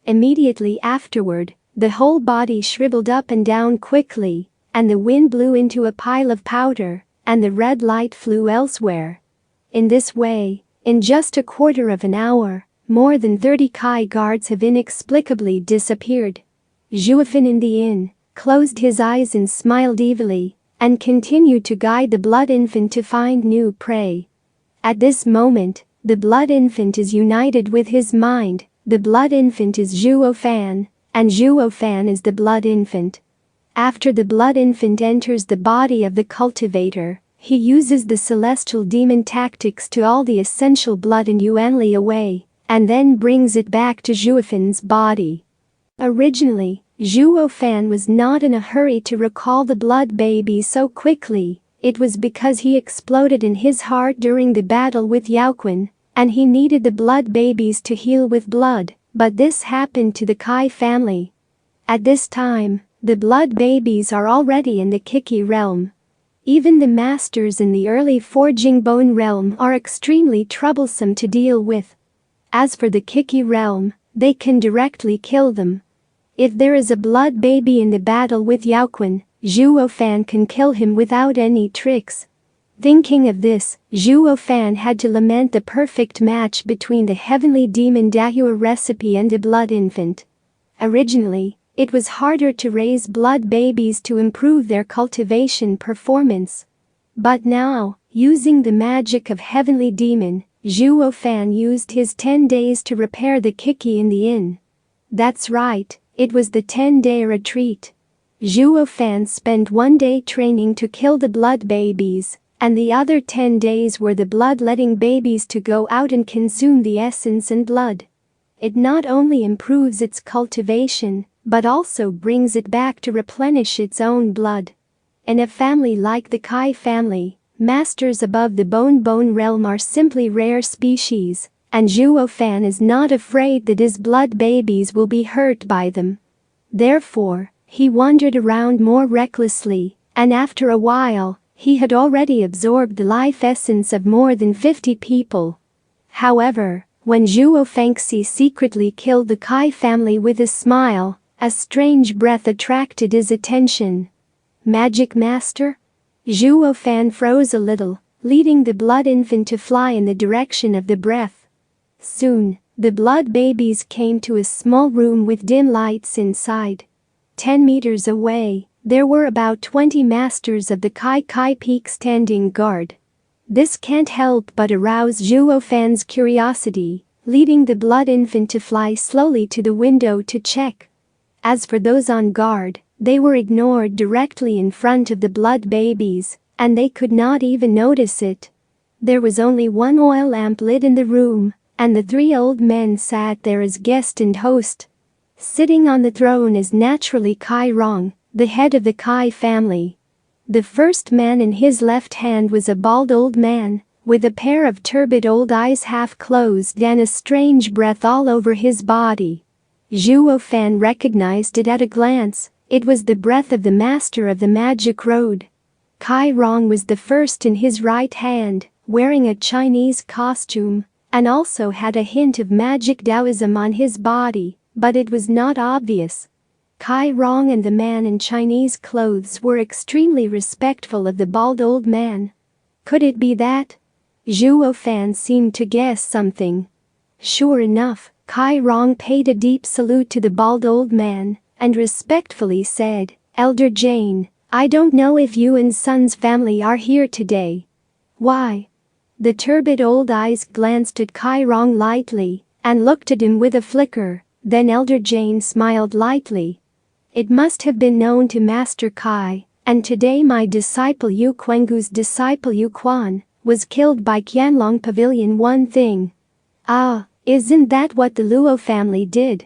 Immediately afterward, the whole body shriveled up and down quickly, and the wind blew into a pile of powder, and the red light flew elsewhere. In this way, in just a quarter of an hour, more than 30 Kai guards have inexplicably disappeared. Zhuo Fan in the inn closed his eyes and smiled evilly, and continued to guide the blood infant to find new prey. At this moment, the blood infant is united with his mind. The blood infant is Zhuo Fan, and Zhuo Fan is the blood infant. After the blood infant enters the body of the cultivator, he uses the celestial demon tactics to all the essential blood in Yuanli away, and then brings it back to Zhuo Fan's body. Originally, Zhuo Fan was not in a hurry to recall the blood baby so quickly. It was because he exploded in his heart during the battle with Yaoqun, and he needed the blood babies to heal with blood, but this happened to the Kai family. At this time, the blood babies are already in the Kiki realm. Even the masters in the early forging bone realm are extremely troublesome to deal with. As for the Kiki realm, they can directly kill them. If there is a blood baby in the battle with Yaoqun, Zhuo Fan can kill him without any tricks. Thinking of this, Zhuo Fan had to lament the perfect match between the heavenly demon Dahua recipe and a blood infant. Originally, it was harder to raise blood babies to improve their cultivation performance. But now, using the magic of heavenly demon, Zhuo Fan used his 10 days to repair the kiki in the inn. That's right, it was the 10-day retreat. Zhuo Fan spent 1 day training to kill the blood babies, and the other 10 days were the blood-letting babies to go out and consume the essence and blood. It not only improves its cultivation, but also brings it back to replenish its own blood. In a family like the Kai family, masters above the bone realm are simply rare species, and Zhuo Fan is not afraid that his blood babies will be hurt by them. Therefore, he wandered around more recklessly, and after a while, he had already absorbed the life essence of more than 50 people. However, when Zhuo Fangxi secretly killed the Kai family with a smile, a strange breath attracted his attention. Magic Master? Zhuo Fan froze a little, leading the blood infant to fly in the direction of the breath. Soon, the blood babies came to a small room with dim lights inside. 10 meters away, there were about 20 masters of the Kai Peak standing guard. This can't help but arouse Zhuo Fan's curiosity, leading the blood infant to fly slowly to the window to check. As for those on guard, they were ignored directly in front of the blood babies, and they could not even notice it. There was only one oil lamp lit in the room, and the 3 old men sat there as guest and host. Sitting on the throne is naturally Kai Rong, the head of the Kai family. The first man in his left hand was a bald old man, with a pair of turbid old eyes half closed and a strange breath all over his body. Zhuo Fan recognized it at a glance. It was the breath of the master of the magic road. Kai Rong was the first in his right hand, wearing a Chinese costume, and also had a hint of magic Taoism on his body, but it was not obvious. Kai Rong and the man in Chinese clothes were extremely respectful of the bald old man. Could it be that? Zhuo Fan seemed to guess something. Sure enough, Kai Rong paid a deep salute to the bald old man, and respectfully said, "Elder Jane, I don't know if you and Son's family are here today." "Why?" The turbid old eyes glanced at Kai Rong lightly, and looked at him with a flicker, then Elder Jane smiled lightly. "It must have been known to Master Kai, and today my disciple Yu Quengu's disciple Yu Quan was killed by Qianlong Pavilion one thing." "Ah, isn't that what the Luo family did?"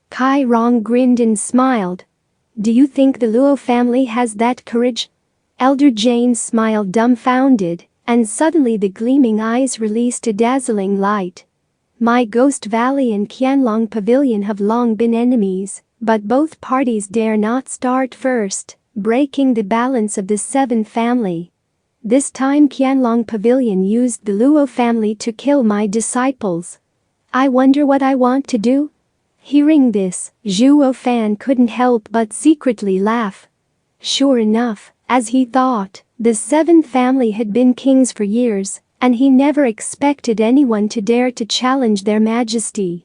Kai Rong grinned and smiled. "Do you think the Luo family has that courage?" Elder Jane smiled dumbfounded, and suddenly the gleaming eyes released a dazzling light. "My Ghost Valley and Qianlong Pavilion have long been enemies, but both parties dare not start first, breaking the balance of the 7 family. This time Qianlong Pavilion used the Luo family to kill my disciples. I wonder what I want to do?" Hearing this, Zhuo Fan couldn't help but secretly laugh. Sure enough, as he thought, the 7th family had been kings for years, and he never expected anyone to dare to challenge their majesty.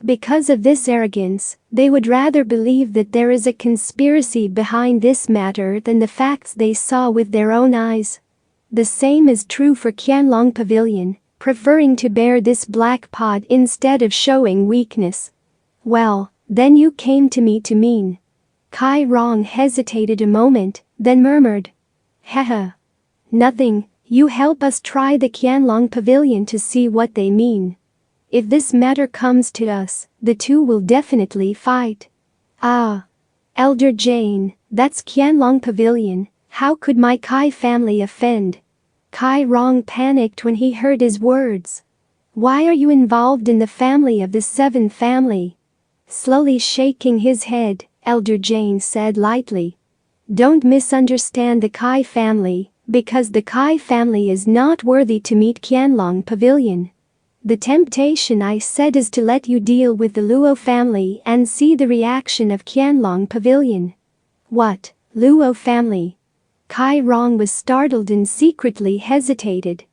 Because of this arrogance, they would rather believe that there is a conspiracy behind this matter than the facts they saw with their own eyes. The same is true for Qianlong Pavilion, preferring to bear this black pot instead of showing weakness. "Well, then you came to me to mean." Kai Rong hesitated a moment, then murmured, "Haha. Nothing, you help us try the Qianlong Pavilion to see what they mean. If this matter comes to us, the 2 will definitely fight." "Ah. Elder Jane, that's Qianlong Pavilion, how could my Kai family offend?" Kai Rong panicked when he heard his words. "Why are you involved in the family of the 7th family?" Slowly shaking his head, Elder Jane said lightly, "Don't misunderstand the Kai family, because the Kai family is not worthy to meet Qianlong Pavilion. The temptation I said is to let you deal with the Luo family and see the reaction of Qianlong Pavilion." "What, Luo family?" Kai Rong was startled and secretly hesitated.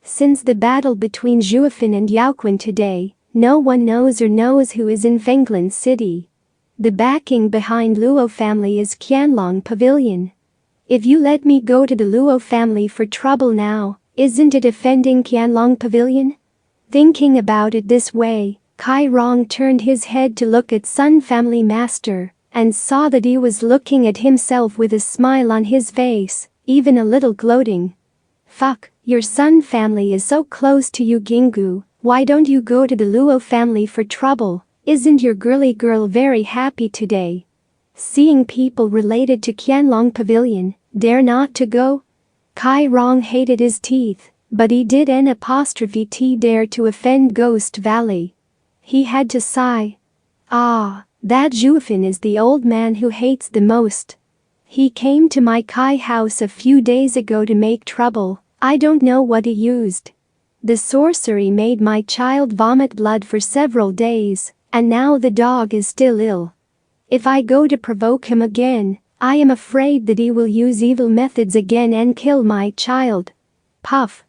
Since the battle between Zhuo Fan and Yaoquan today, no one knows who is in Fenglan City. The backing behind Luo family is Qianlong Pavilion. If you let me go to the Luo family for trouble now, isn't it offending Qianlong Pavilion? Thinking about it this way, Kai Rong turned his head to look at Sun family master and saw that he was looking at himself with a smile on his face, even a little gloating. Fuck, your Sun family is so close to you, Gingu. Why don't you go to the Luo family for trouble? Isn't your girly girl very happy today? Seeing people related to Qianlong Pavilion dare not to go? Kai Rong hated his teeth, but he did N' dare to offend Ghost Valley. He had to sigh. Ah, that Zhuo Fan is the old man who hates the most. He came to my Kai house a few days ago to make trouble. I don't know what he used. The sorcery made my child vomit blood for several days, and now the dog is still ill. If I go to provoke him again, I am afraid that he will use evil methods again and kill my child. Puff.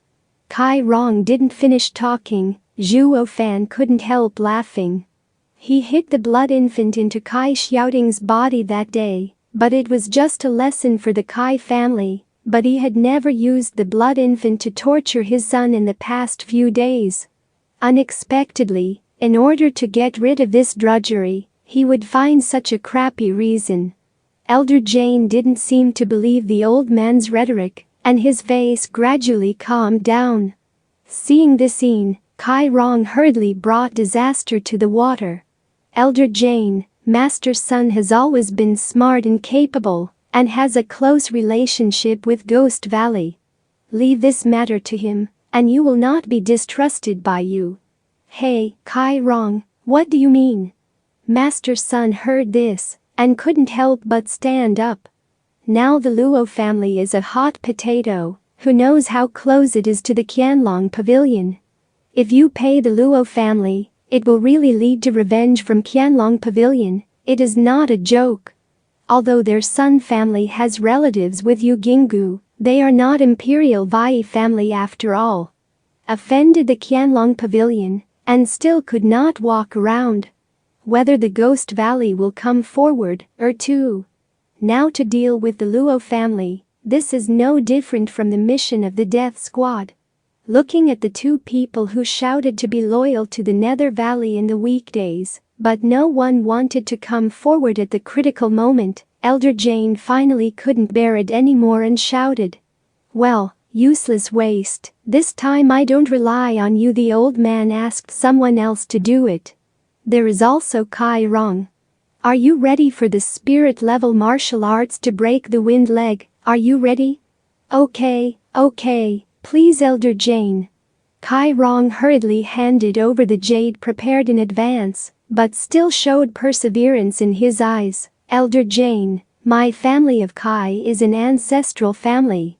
Kai Rong didn't finish talking. Zhuo Fan couldn't help laughing. He hid the blood infant into Kai Xiaoting's body that day, but it was just a lesson for the Kai family. But he had never used the blood infant to torture his son in the past few days. Unexpectedly, in order to get rid of this drudgery, he would find such a crappy reason. Elder Jane didn't seem to believe the old man's rhetoric, and his face gradually calmed down. Seeing this scene, Kai Rong hurriedly brought disaster to the water. Elder Jane, Master's son, has always been smart and capable, and has a close relationship with Ghost Valley. Leave this matter to him, and you will not be distrusted by you. Hey, Kai Rong, what do you mean? Master's son heard this, and couldn't help but stand up. Now the Luo family is a hot potato, who knows how close it is to the Qianlong Pavilion. If you pay the Luo family, it will really lead to revenge from Qianlong Pavilion. It is not a joke. Although their Sun family has relatives with Yu Gingu, they are not Imperial Vai family after all. Offended the Qianlong Pavilion, and still could not walk around. Whether the Ghost Valley will come forward, or two. Now to deal with the Luo family, this is no different from the mission of the Death Squad. Looking at the two people who shouted to be loyal to the Nether Valley in the weekdays, but no one wanted to come forward at the critical moment, Elder Jane finally couldn't bear it anymore and shouted. Well, useless waste, this time I don't rely on you. The old man asked someone else to do it. There is also Kai Rong. Are you ready for the spirit level martial arts to break the wind leg? Are you ready? Okay, please Elder Jane. Kai Rong hurriedly handed over the jade prepared in advance, but still showed perseverance in his eyes. Elder Jane, my family of Kai is an ancestral family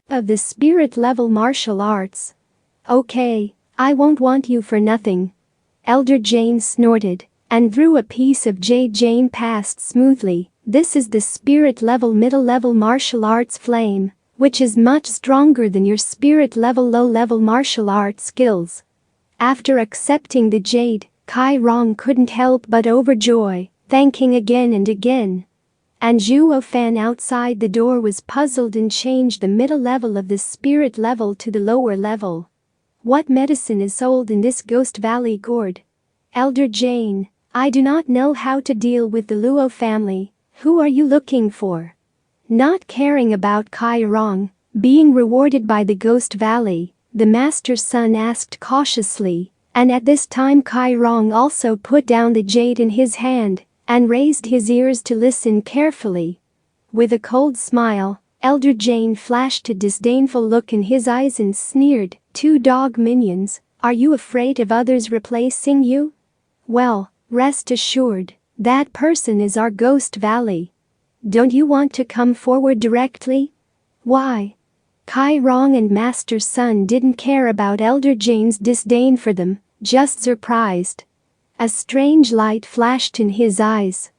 of the spirit level martial arts. Okay, I won't want you for nothing. Elder Jane snorted and threw a piece of jade. Jane passed smoothly. This is the spirit level middle level martial arts flame, which is much stronger than your spirit level low level martial arts skills. After accepting the jade, Kai Rong couldn't help but overjoy, thanking again and again. And Zhuo Fan outside the door was puzzled and changed the middle level of the spirit level to the lower level. What medicine is sold in this Ghost Valley gourd? Elder Jane, I do not know how to deal with the Luo family. Who are you looking for? Not caring about Kai Rong being rewarded by the Ghost Valley, the master's son asked cautiously, and at this time Kai Rong also put down the jade in his hand and raised his ears to listen carefully. With a cold smile, Elder Jane flashed a disdainful look in his eyes and sneered, "Two dog minions, are you afraid of others replacing you? Well, rest assured, that person is our Ghost Valley. Don't you want to come forward directly?" Why? Kai Rong and Master's son didn't care about Elder Jane's disdain for them, just surprised. A strange light flashed in his eyes.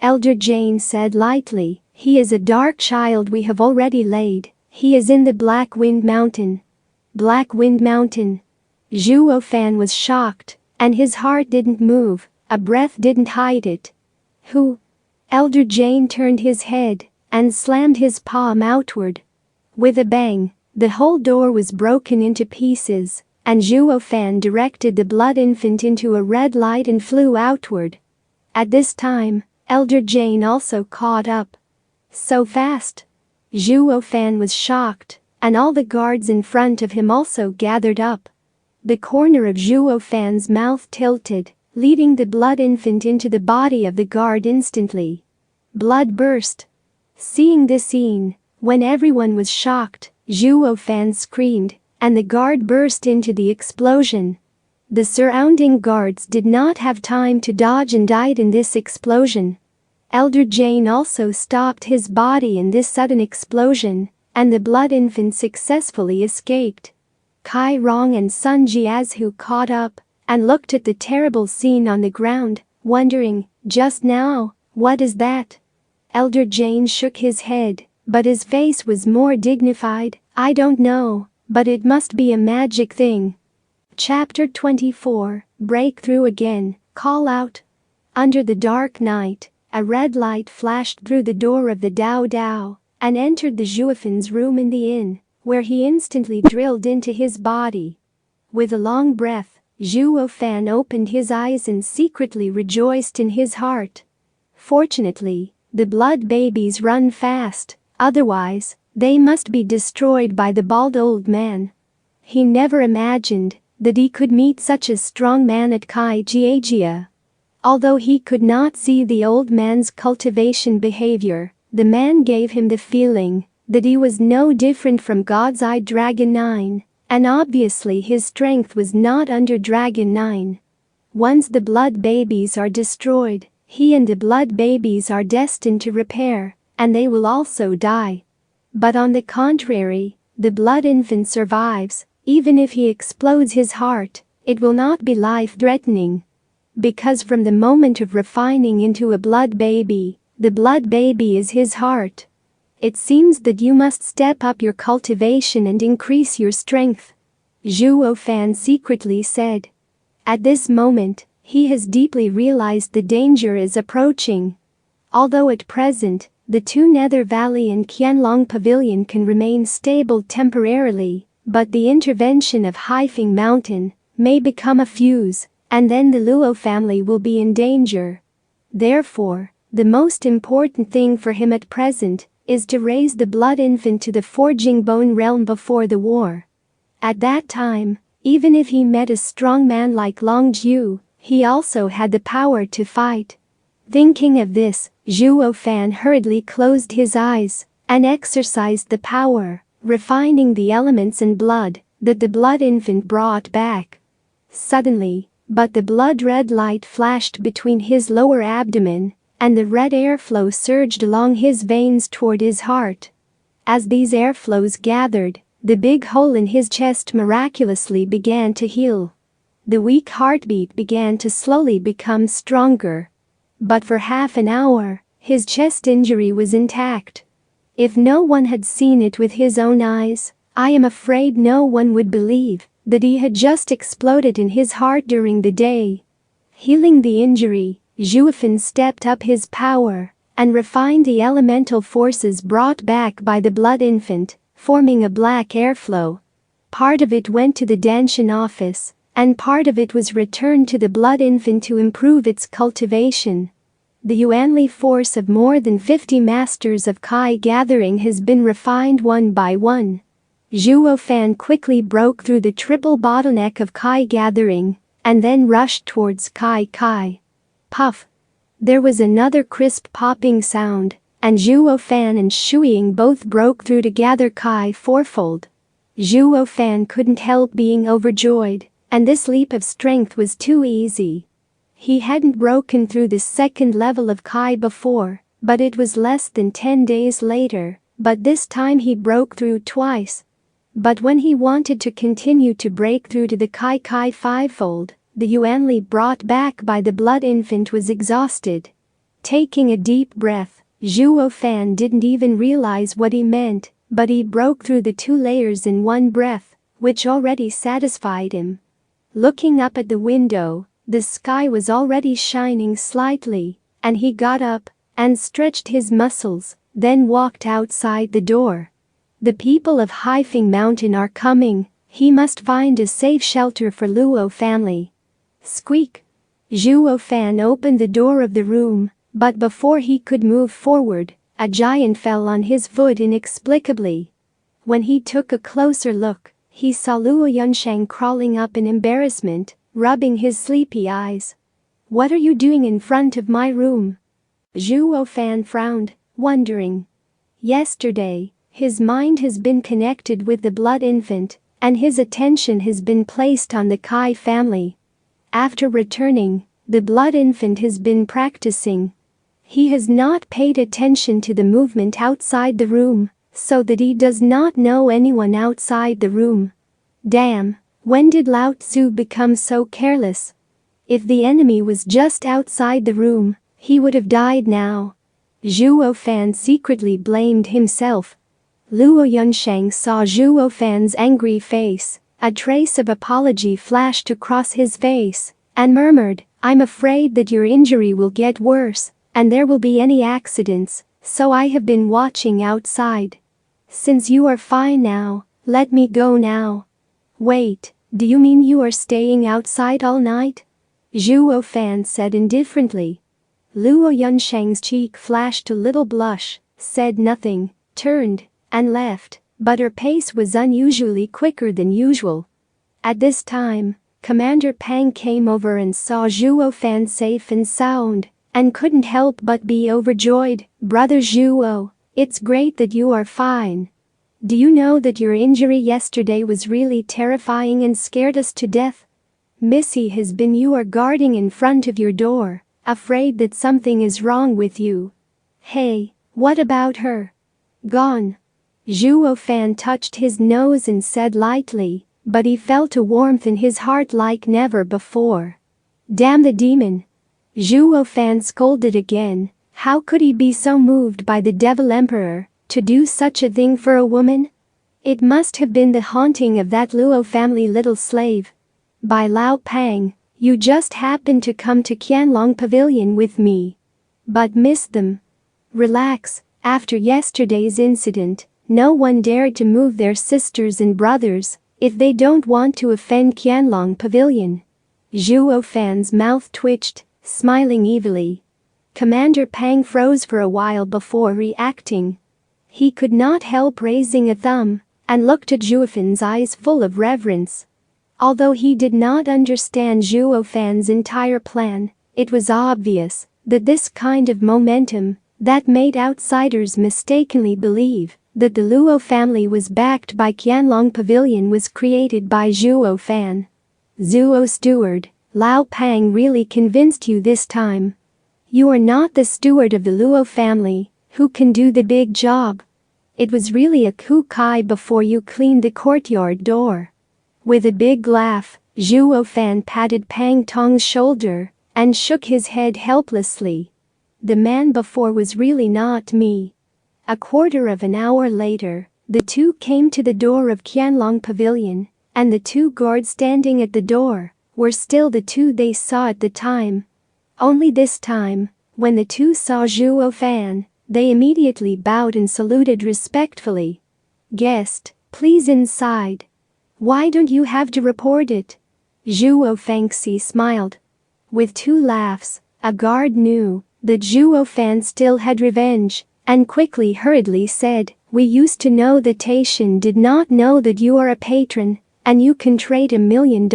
Elder Jane said lightly, He is a dark child we have already laid. He is in the Black Wind Mountain. Black Wind Mountain. Zhuo Fan was shocked, and his heart didn't move, a breath didn't hide it. Who? Elder Jane turned his head and slammed his palm outward. With a bang, the whole door was broken into pieces, and Zhuo Fan directed the blood infant into a red light and flew outward. At this time, Elder Jane also caught up. So fast? Zhuo Fan was shocked, and all the guards in front of him also gathered up. The corner of Zhuo Fan's mouth tilted, leading the blood infant into the body of the guard instantly. Blood burst. Seeing this scene, when everyone was shocked, Zhuo Fan screamed, and the guard burst into the explosion. The surrounding guards did not have time to dodge and died in this explosion. Elder Jane also stopped his body in this sudden explosion, and the blood infant successfully escaped. Kai Rong and Sun Jiazhu caught up and looked at the terrible scene on the ground, wondering, just now, what is that? Elder Jane shook his head, but his face was more dignified. I don't know, but it must be a magic thing. Chapter 24, Breakthrough Again, Call Out. Under the dark night, a red light flashed through the door of the Dao Dao and entered the Zhuofan's room in the inn, where he instantly drilled into his body. With a long breath, Zhuo Fan opened his eyes and secretly rejoiced in his heart. Fortunately, the blood babies run fast, otherwise, they must be destroyed by the bald old man. He never imagined that he could meet such a strong man at Xianxia. Although he could not see the old man's cultivation behavior, the man gave him the feeling that he was no different from God's Eye Dragon 9, and obviously his strength was not under Dragon 9. Once the blood babies are destroyed, he and the blood babies are destined to repair, and they will also die. But on the contrary, the blood infant survives. Even if he explodes his heart, it will not be life-threatening. Because from the moment of refining into a blood baby, the blood baby is his heart. It seems that you must step up your cultivation and increase your strength, Zhuo Fan secretly said. At this moment, he has deeply realized the danger is approaching. Although at present, the two Nether Valley and Qianlong Pavilion can remain stable temporarily, but the intervention of Haifeng Mountain may become a fuse, and then the Luo family will be in danger. Therefore, the most important thing for him at present is to raise the blood infant to the Forging Bone realm before the war. At that time, even if he met a strong man like Long Jiu, he also had the power to fight. Thinking of this, Zhuo Fan hurriedly closed his eyes and exercised the power, refining the elements and blood that the blood infant brought back. Suddenly, but the blood-red light flashed between his lower abdomen, and the red airflow surged along his veins toward his heart. As these airflows gathered, the big hole in his chest miraculously began to heal. The weak heartbeat began to slowly become stronger. But for half an hour, his chest injury was intact. If no one had seen it with his own eyes, I am afraid no one would believe that he had just exploded in his heart during the day. Healing the injury, Zhuo Fan stepped up his power and refined the elemental forces brought back by the blood infant, forming a black airflow. Part of it went to the Danshan office, and part of it was returned to the blood infant to improve its cultivation. The Yuanli force of more than 50 masters of Kai gathering has been refined one by one. Zhuo Fan quickly broke through the triple bottleneck of Kai gathering, and then rushed towards Kai. Puff! There was another crisp popping sound, and Zhuo Fan and Shuiying both broke through to gather Kai fourfold. Zhuo Fan couldn't help being overjoyed, and this leap of strength was too easy. He hadn't broken through the second level of Kai before, but it was less than 10 days later, but this time he broke through twice. But when he wanted to continue to break through to the Kai fivefold, the Yuanli brought back by the blood infant was exhausted. Taking a deep breath, Zhuo Fan didn't even realize what he meant, but he broke through the 2 layers in one breath, which already satisfied him. Looking up at the window, the sky was already shining slightly, and he got up and stretched his muscles, then walked outside the door. The people of Haifeng Mountain are coming, he must find a safe shelter for Luo family. Squeak! Zhuo Fan opened the door of the room, but before he could move forward, a giant fell on his foot inexplicably. When he took a closer look, he saw Luo Yunsheng crawling up in embarrassment, rubbing his sleepy eyes. "What are you doing in front of my room?" Zhuo Fan frowned, wondering. Yesterday, his mind has been connected with the blood infant, and his attention has been placed on the Kai family. After returning, the blood infant has been practicing. He has not paid attention to the movement outside the room, so that he does not know anyone outside the room. Damn, when did Lao Tzu become so careless? If the enemy was just outside the room, he would have died now. Zhuo Fan secretly blamed himself. Luo Yunsheng saw Zhuo Fan's angry face, a trace of apology flashed across his face, and murmured, "I'm afraid that your injury will get worse, and there will be any accidents, so I have been watching outside. Since you are fine now, let me go now." "Wait, do you mean you are staying outside all night?" Zhuo Fan said indifferently. Luo Yunsheng's cheek flashed a little blush, said nothing, turned, and left, but her pace was unusually quicker than usual. At this time, Commander Pang came over and saw Zhuo Fan safe and sound, and couldn't help but be overjoyed. "Brother Zhuo, it's great that you are fine. Do you know that your injury yesterday was really terrifying and scared us to death? Missy has been you are guarding in front of your door, afraid that something is wrong with you. Hey, what about her?" "Gone." Zhuo Fan touched his nose and said lightly, but he felt a warmth in his heart like never before. "Damn the demon." Zhuo Fan scolded again. How could he be so moved by the devil emperor to do such a thing for a woman? It must have been the haunting of that Luo family little slave. "By Lao Pang, you just happened to come to Qianlong Pavilion with me. But missed them." "Relax, after yesterday's incident, no one dared to move their sisters and brothers if they don't want to offend Qianlong Pavilion." Zhuo Fan's mouth twitched, smiling evilly. Commander Pang froze for a while before reacting. He could not help raising a thumb and looked at Zhuo Fan's eyes full of reverence. Although he did not understand Zhuo Fan's entire plan, it was obvious that this kind of momentum that made outsiders mistakenly believe that the Luo family was backed by Qianlong Pavilion was created by Zhuo Fan. "Zhuo Steward, Lao Pang really convinced you this time. You are not the steward of the Luo family, who can do the big job. It was really a coup kai before you cleaned the courtyard door." With a big laugh, Zhuo Fan patted Pang Tong's shoulder and shook his head helplessly. "The man before was really not me." A quarter of an hour later, the two came to the door of Qianlong Pavilion, and the 2 guards standing at the door were still the 2 they saw at the time. Only this time, when the 2 saw Zhuo Fan, they immediately bowed and saluted respectfully. "Guest, please inside." "Why don't you have to report it?" Zhuo Fangxi smiled. With 2 laughs, a guard knew that Zhuo Fan still had revenge, and quickly hurriedly said, "We used to know that Taishan did not know that you are a patron, and you can trade $1 million.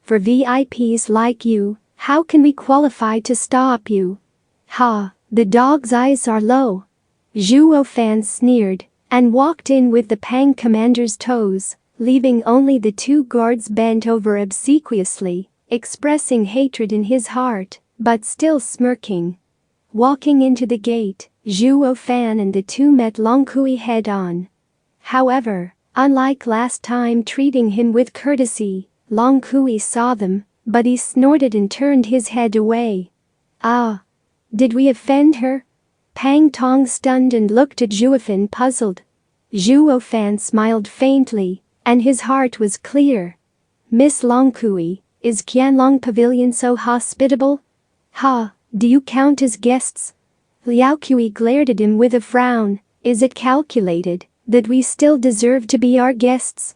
For VIPs like you, how can we qualify to stop you?" "Ha, the dog's eyes are low." Zhuo Fan sneered and walked in with the Pang commander's toes, leaving only the 2 guards bent over obsequiously, expressing hatred in his heart, but still smirking. Walking into the gate, Zhuo Fan and the 2 met Long Kui head on. However, unlike last time treating him with courtesy, Long Kui saw them, but he snorted and turned his head away. "Ah, did we offend her?" Pang Tong stunned and looked at Zhuo Yifan puzzled. Zhuo Fan smiled faintly, and his heart was clear. Miss Longkui, is Qianlong Pavilion so hospitable? Ha, do you count as guests? Liao Kui glared at him with a frown. Is it calculated that we still deserve to be our guests?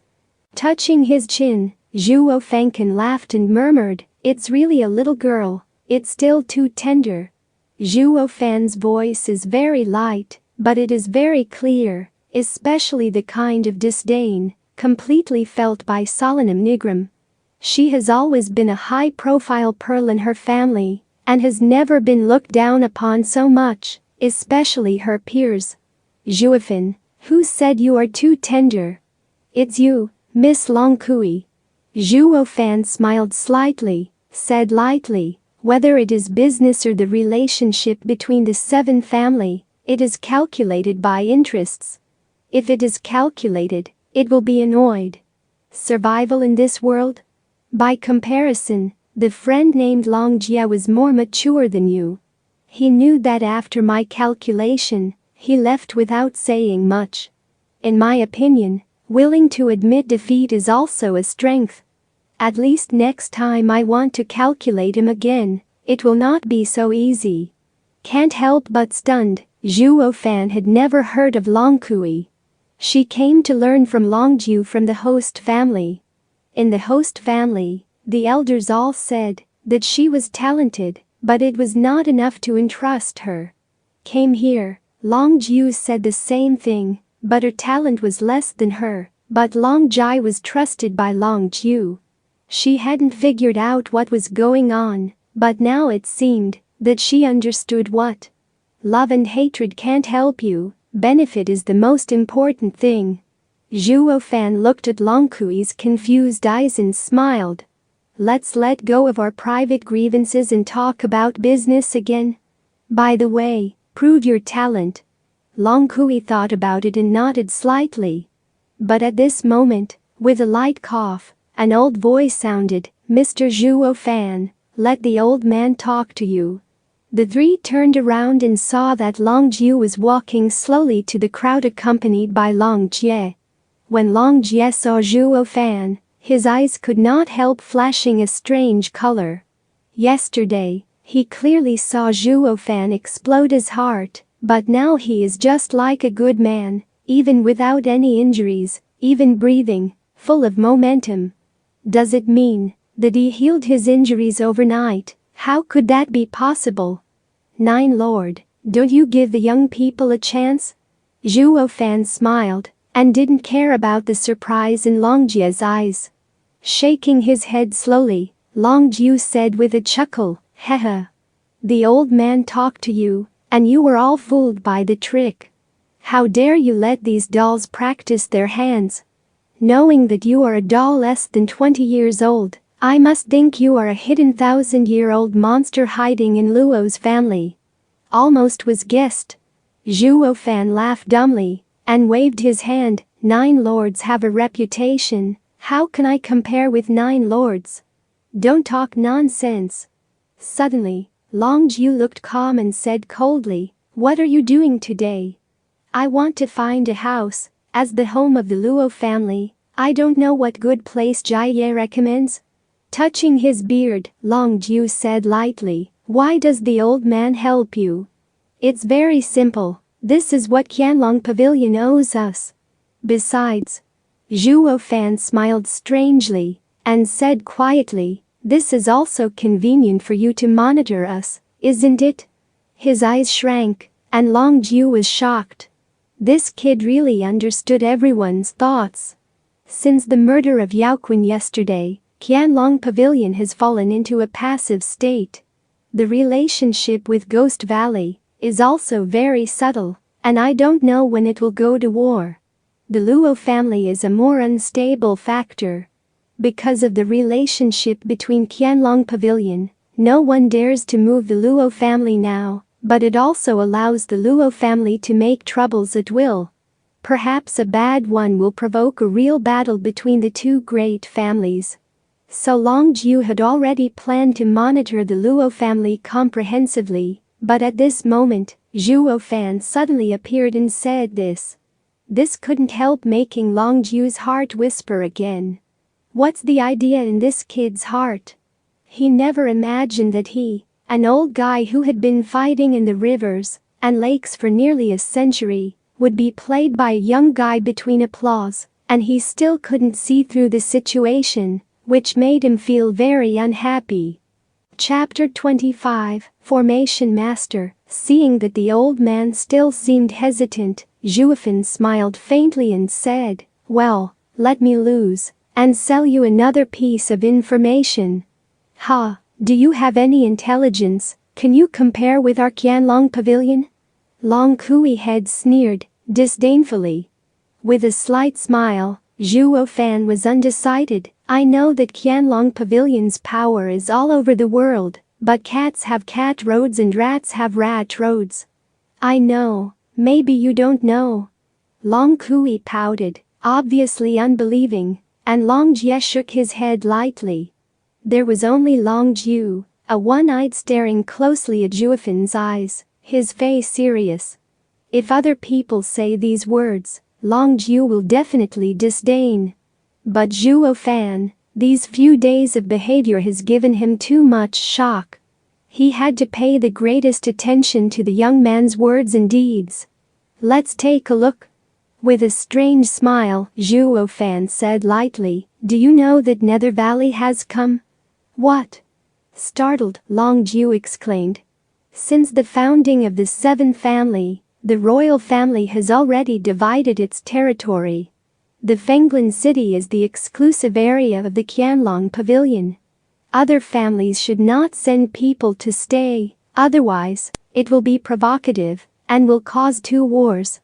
Touching his chin, Zhuo Fan laughed and murmured, it's really a little girl, it's still too tender. Zhuo Fan's voice is very light, but it is very clear, especially the kind of disdain completely felt by Solenim Nigram. She has always been a high-profile pearl in her family and has never been looked down upon so much, especially her peers. Zhuo Yifan, who said you are too tender? It's you, Miss Longkui. Zhuo Fan smiled slightly, said lightly, whether it is business or the relationship between the seven family, it is calculated by interests. If it is calculated, it will be annoyed. Survival in this world? By comparison, the friend named Longjia was more mature than you. He knew that after my calculation, he left without saying much. In my opinion, willing to admit defeat is also a strength. At least next time I want to calculate him again, it will not be so easy. Can't help but stunned, Zhuo Fan had never heard of Longkui. She came to learn from Longjiu from the host family. In the host family, the elders all said that she was talented, but it was not enough to entrust her. Came here, Longjiu said the same thing, but her talent was less than her, but Longjai was trusted by Longjiu. She hadn't figured out what was going on, but now it seemed that she understood what. Love and hatred can't help you, benefit is the most important thing. Zhuo Fan looked at Longkui's confused eyes and smiled. Let's let go of our private grievances and talk about business again. By the way, prove your talent. Longkui thought about it and nodded slightly. But at this moment, with a light cough, an old voice sounded, Mr. Zhuo Fan, let the old man talk to you. The three turned around and saw that Longjiu was walking slowly to the crowd accompanied by Longjie. When Longjie saw Zhuo Fan, his eyes could not help flashing a strange color. Yesterday, he clearly saw Zhuo Fan explode his heart, but now he is just like a good man, even without any injuries, even breathing, full of momentum. Does it mean that he healed his injuries overnight? How could that be possible? Nine Lord, don't you give the young people a chance? Zhuo Fan smiled and didn't care about the surprise in Longjie's eyes. Shaking his head slowly, Longjiu said with a chuckle, haha. The old man talked to you, and you were all fooled by the trick. How dare you let these dolls practice their hands? Knowing that you are a doll less than 20 years old, I must think you are a hidden 1,000-year-old monster hiding in Luo's family. Almost was guessed. Zhuo Fan laughed dumbly and waved his hand. Nine lords have a reputation. How can I compare with 9 lords? Don't talk nonsense. Suddenly, Longjiu looked calm and said coldly, what are you doing today? I want to find a house, as the home of the Luo family. I don't know what good place Jie recommends. Touching his beard, Longjiu said lightly, why does the old man help you? It's very simple, this is what Qianlong Pavilion owes us. Besides, Zhuo Fan smiled strangely and said quietly, this is also convenient for you to monitor us, isn't it? His eyes shrank, and Longjiu was shocked. This kid really understood everyone's thoughts. Since the murder of Yao Kun yesterday, Qianlong Pavilion has fallen into a passive state. The relationship with Ghost Valley is also very subtle, and I don't know when it will go to war. The Luo family is a more unstable factor. Because of the relationship between Qianlong Pavilion, no one dares to move the Luo family now, but it also allows the Luo family to make troubles at will. Perhaps a bad one will provoke a real battle between the two great families. So Longjiu had already planned to monitor the Luo family comprehensively, but at this moment, Zhuo Fan suddenly appeared and said this. This couldn't help making Long Zhu's heart whisper again. What's the idea in this kid's heart? He never imagined that he, an old guy who had been fighting in the rivers and lakes for nearly a century, would be played by a young guy between applause, and he still couldn't see through the situation, which made him feel very unhappy. Chapter 25, Formation Master. Seeing that the old man still seemed hesitant, Zhuo Fan smiled faintly and said, "Well, let me lose and sell you another piece of information. Ha, do you have any intelligence? Can you compare with our Qianlong pavilion?" Long Kui head sneered disdainfully. With a slight smile, Zhuo Fan was undecided. "I know that Qianlong pavilion's power is all over the world, but cats have cat roads and rats have rat roads." "I know, maybe you don't know." Long Kui pouted, obviously unbelieving, and Long Jie shook his head lightly. There was only Long Zhu, a one-eyed staring closely at Zhuo Fan's eyes, his face serious. If other people say these words, Long Zhu will definitely disdain. But Zhuo Fan, these few days of behavior has given him too much shock. He had to pay the greatest attention to the young man's words and deeds. "Let's take a look." With a strange smile, Zhuo Fan said lightly, "Do you know that Nether Valley has come?" "What?" Startled, Long Zhu exclaimed. "Since the founding of the Seventh Family, the royal family has already divided its territory. The Fenglin city is the exclusive area of the Qianlong pavilion. Other families should not send people to stay, otherwise, it will be provocative and will cause 2 wars.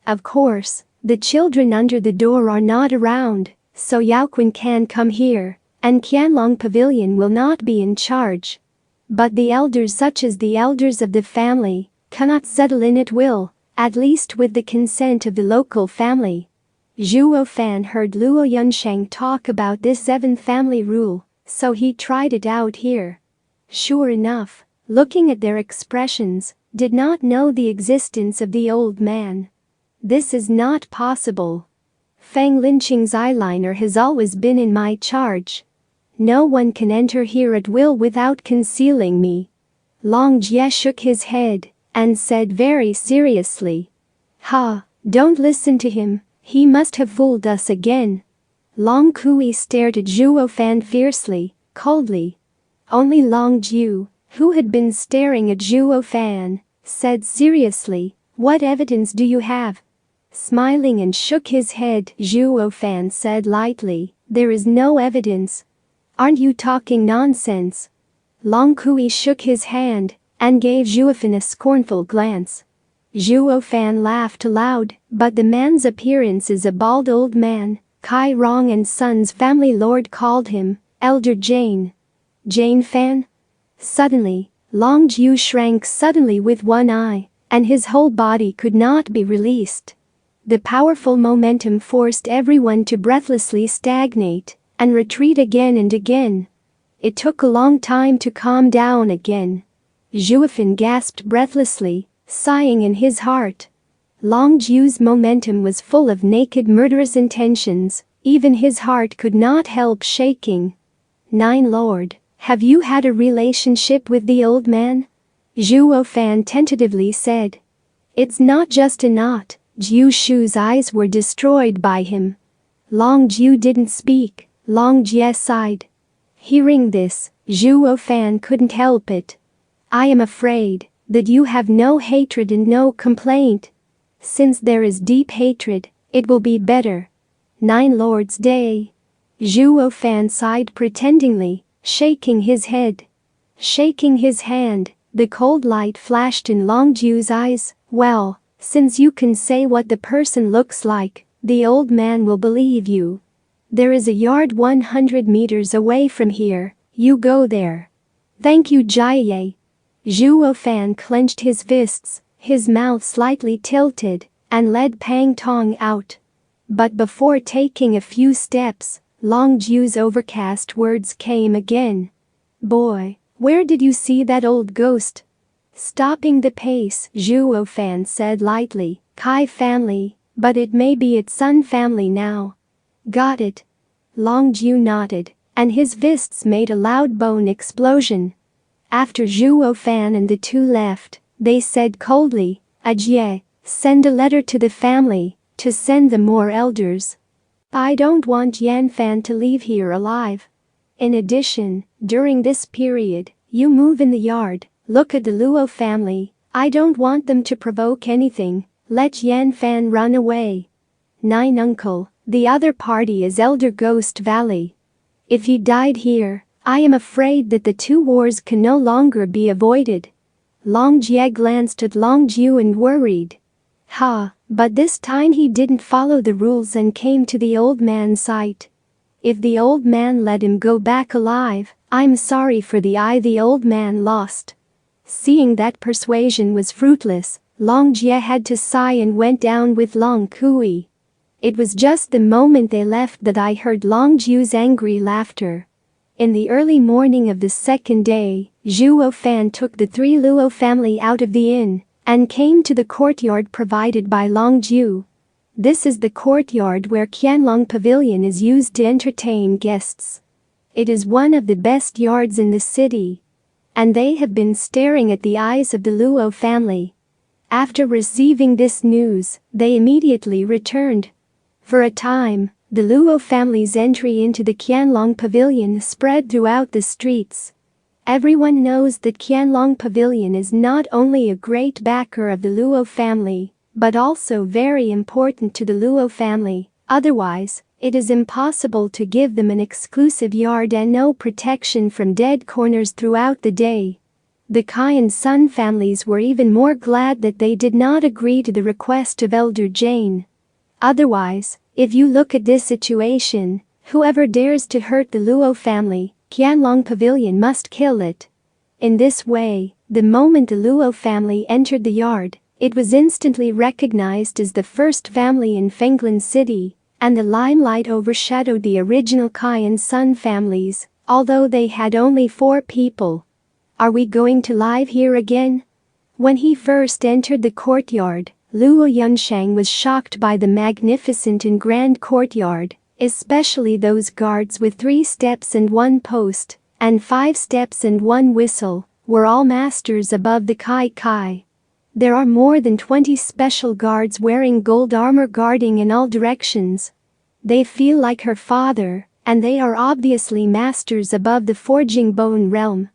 Of course, the children under the door are not around, so Yaoquan can come here, and Qianlong pavilion will not be in charge. But the elders, such as the elders of the family, cannot settle in at will, at least with the consent of the local family." Zhuo Fan heard Luo Yunsheng talk about this 7th family rule, so he tried it out here. Sure enough, looking at their expressions, did not know the existence of the old man. "This is not possible. Fang Linqing's eyeliner has always been in my charge. No one can enter here at will without concealing me." Long Jie shook his head and said very seriously, "Ha, don't listen to him, he must have fooled us again." Long Kui stared at Zhuo Fan fiercely, coldly. Only Long Zhu, who had been staring at Zhuo Fan, said seriously, "What evidence do you have?" Smiling and shook his head, Zhuo Fan said lightly, "There is no evidence." "Aren't you talking nonsense?" Long Kui shook his hand and gave Zhuo Fan a scornful glance. Zhuo Fan laughed aloud, but the man's appearance is a bald old man. Kai Rong and Son's family lord called him Elder Jane. "Jane Fan?" Suddenly, Long Zhu shrank suddenly with one eye, and his whole body could not be released. The powerful momentum forced everyone to breathlessly stagnate and retreat again and again. It took a long time to calm down again. Zhuo Fan gasped breathlessly, sighing in his heart. Long Zhu's momentum was full of naked murderous intentions, even his heart could not help shaking. "Nine Lord, have you had a relationship with the old man?" Zhuo Fan tentatively said. "It's not just a knot." Zhu Shu's eyes were destroyed by him. Long Zhu didn't speak. Long Jie sighed. Hearing this, Zhuo Fan couldn't help it. "I am afraid that you have no hatred and no complaint. Since there is deep hatred, it will be better. Nine Lords Day." Zhuo Fan sighed pretendingly, shaking his head. Shaking his hand, the cold light flashed in Long Zhu's eyes. "Well, since you can say what the person looks like, the old man will believe you. There is a yard 100 meters away from here, you go there." "Thank you, Jie." Zhuo Fan clenched his fists, his mouth slightly tilted, and led Pang Tong out. But before taking a few steps, Long Zhu's overcast words came again. "Boy, where did you see that old ghost?" Stopping the pace, Zhuo Fan said lightly, Kai family, but it may be its Sun family now. Got it? Long Zhu nodded, and his fists made a loud bone explosion. After Zhuo Fan and the two left, they said coldly, Ajie, send a letter to the family, to send them more elders. I don't want Yan Fan to leave here alive. In addition, during this period, you move in the yard, look at the Luo family, I don't want them to provoke anything, let Yan Fan run away. 9 Uncle, the other party is Elder Ghost Valley. If he died here, I am afraid that the two wars can no longer be avoided. Long Jie glanced at Long Zhu and worried. But this time he didn't follow the rules and came to the old man's side. If the old man let him go back alive, I'm sorry for the eye the old man lost. Seeing that persuasion was fruitless, Long Jie had to sigh and went down with Long Kui. It was just the moment they left that I heard Long Zhu's angry laughter. In the early morning of the second day, Zhuo Fan took the 3 Luo family out of the inn and came to the courtyard provided by Long Zhu. This is the courtyard where Qianlong Pavilion is used to entertain guests. It is one of the best yards in the city. And they have been staring at the eyes of the Luo family. After receiving this news, they immediately returned. For a time, the Luo family's entry into the Qianlong Pavilion spread throughout the streets. Everyone knows that Qianlong Pavilion is not only a great backer of the Luo family, but also very important to the Luo family, otherwise, it is impossible to give them an exclusive yard and no protection from dead corners throughout the day. The Kai and Sun families were even more glad that they did not agree to the request of Elder Jane. Otherwise, if you look at this situation, whoever dares to hurt the Luo family, Qianlong Pavilion must kill it. In this way, the moment the Luo family entered the yard, it was instantly recognized as the first family in Fenglan City, and the limelight overshadowed the original Kai and Sun families, although they had only 4 people. Are we going to live here again? When he first entered the courtyard, Luo Yunshang was shocked by the magnificent and grand courtyard, especially those guards with 3 steps and 1 post, and 5 steps and 1 whistle, were all masters above the Kai. There are more than 20 special guards wearing gold armor guarding in all directions. They feel like her father, and they are obviously masters above the forging bone realm.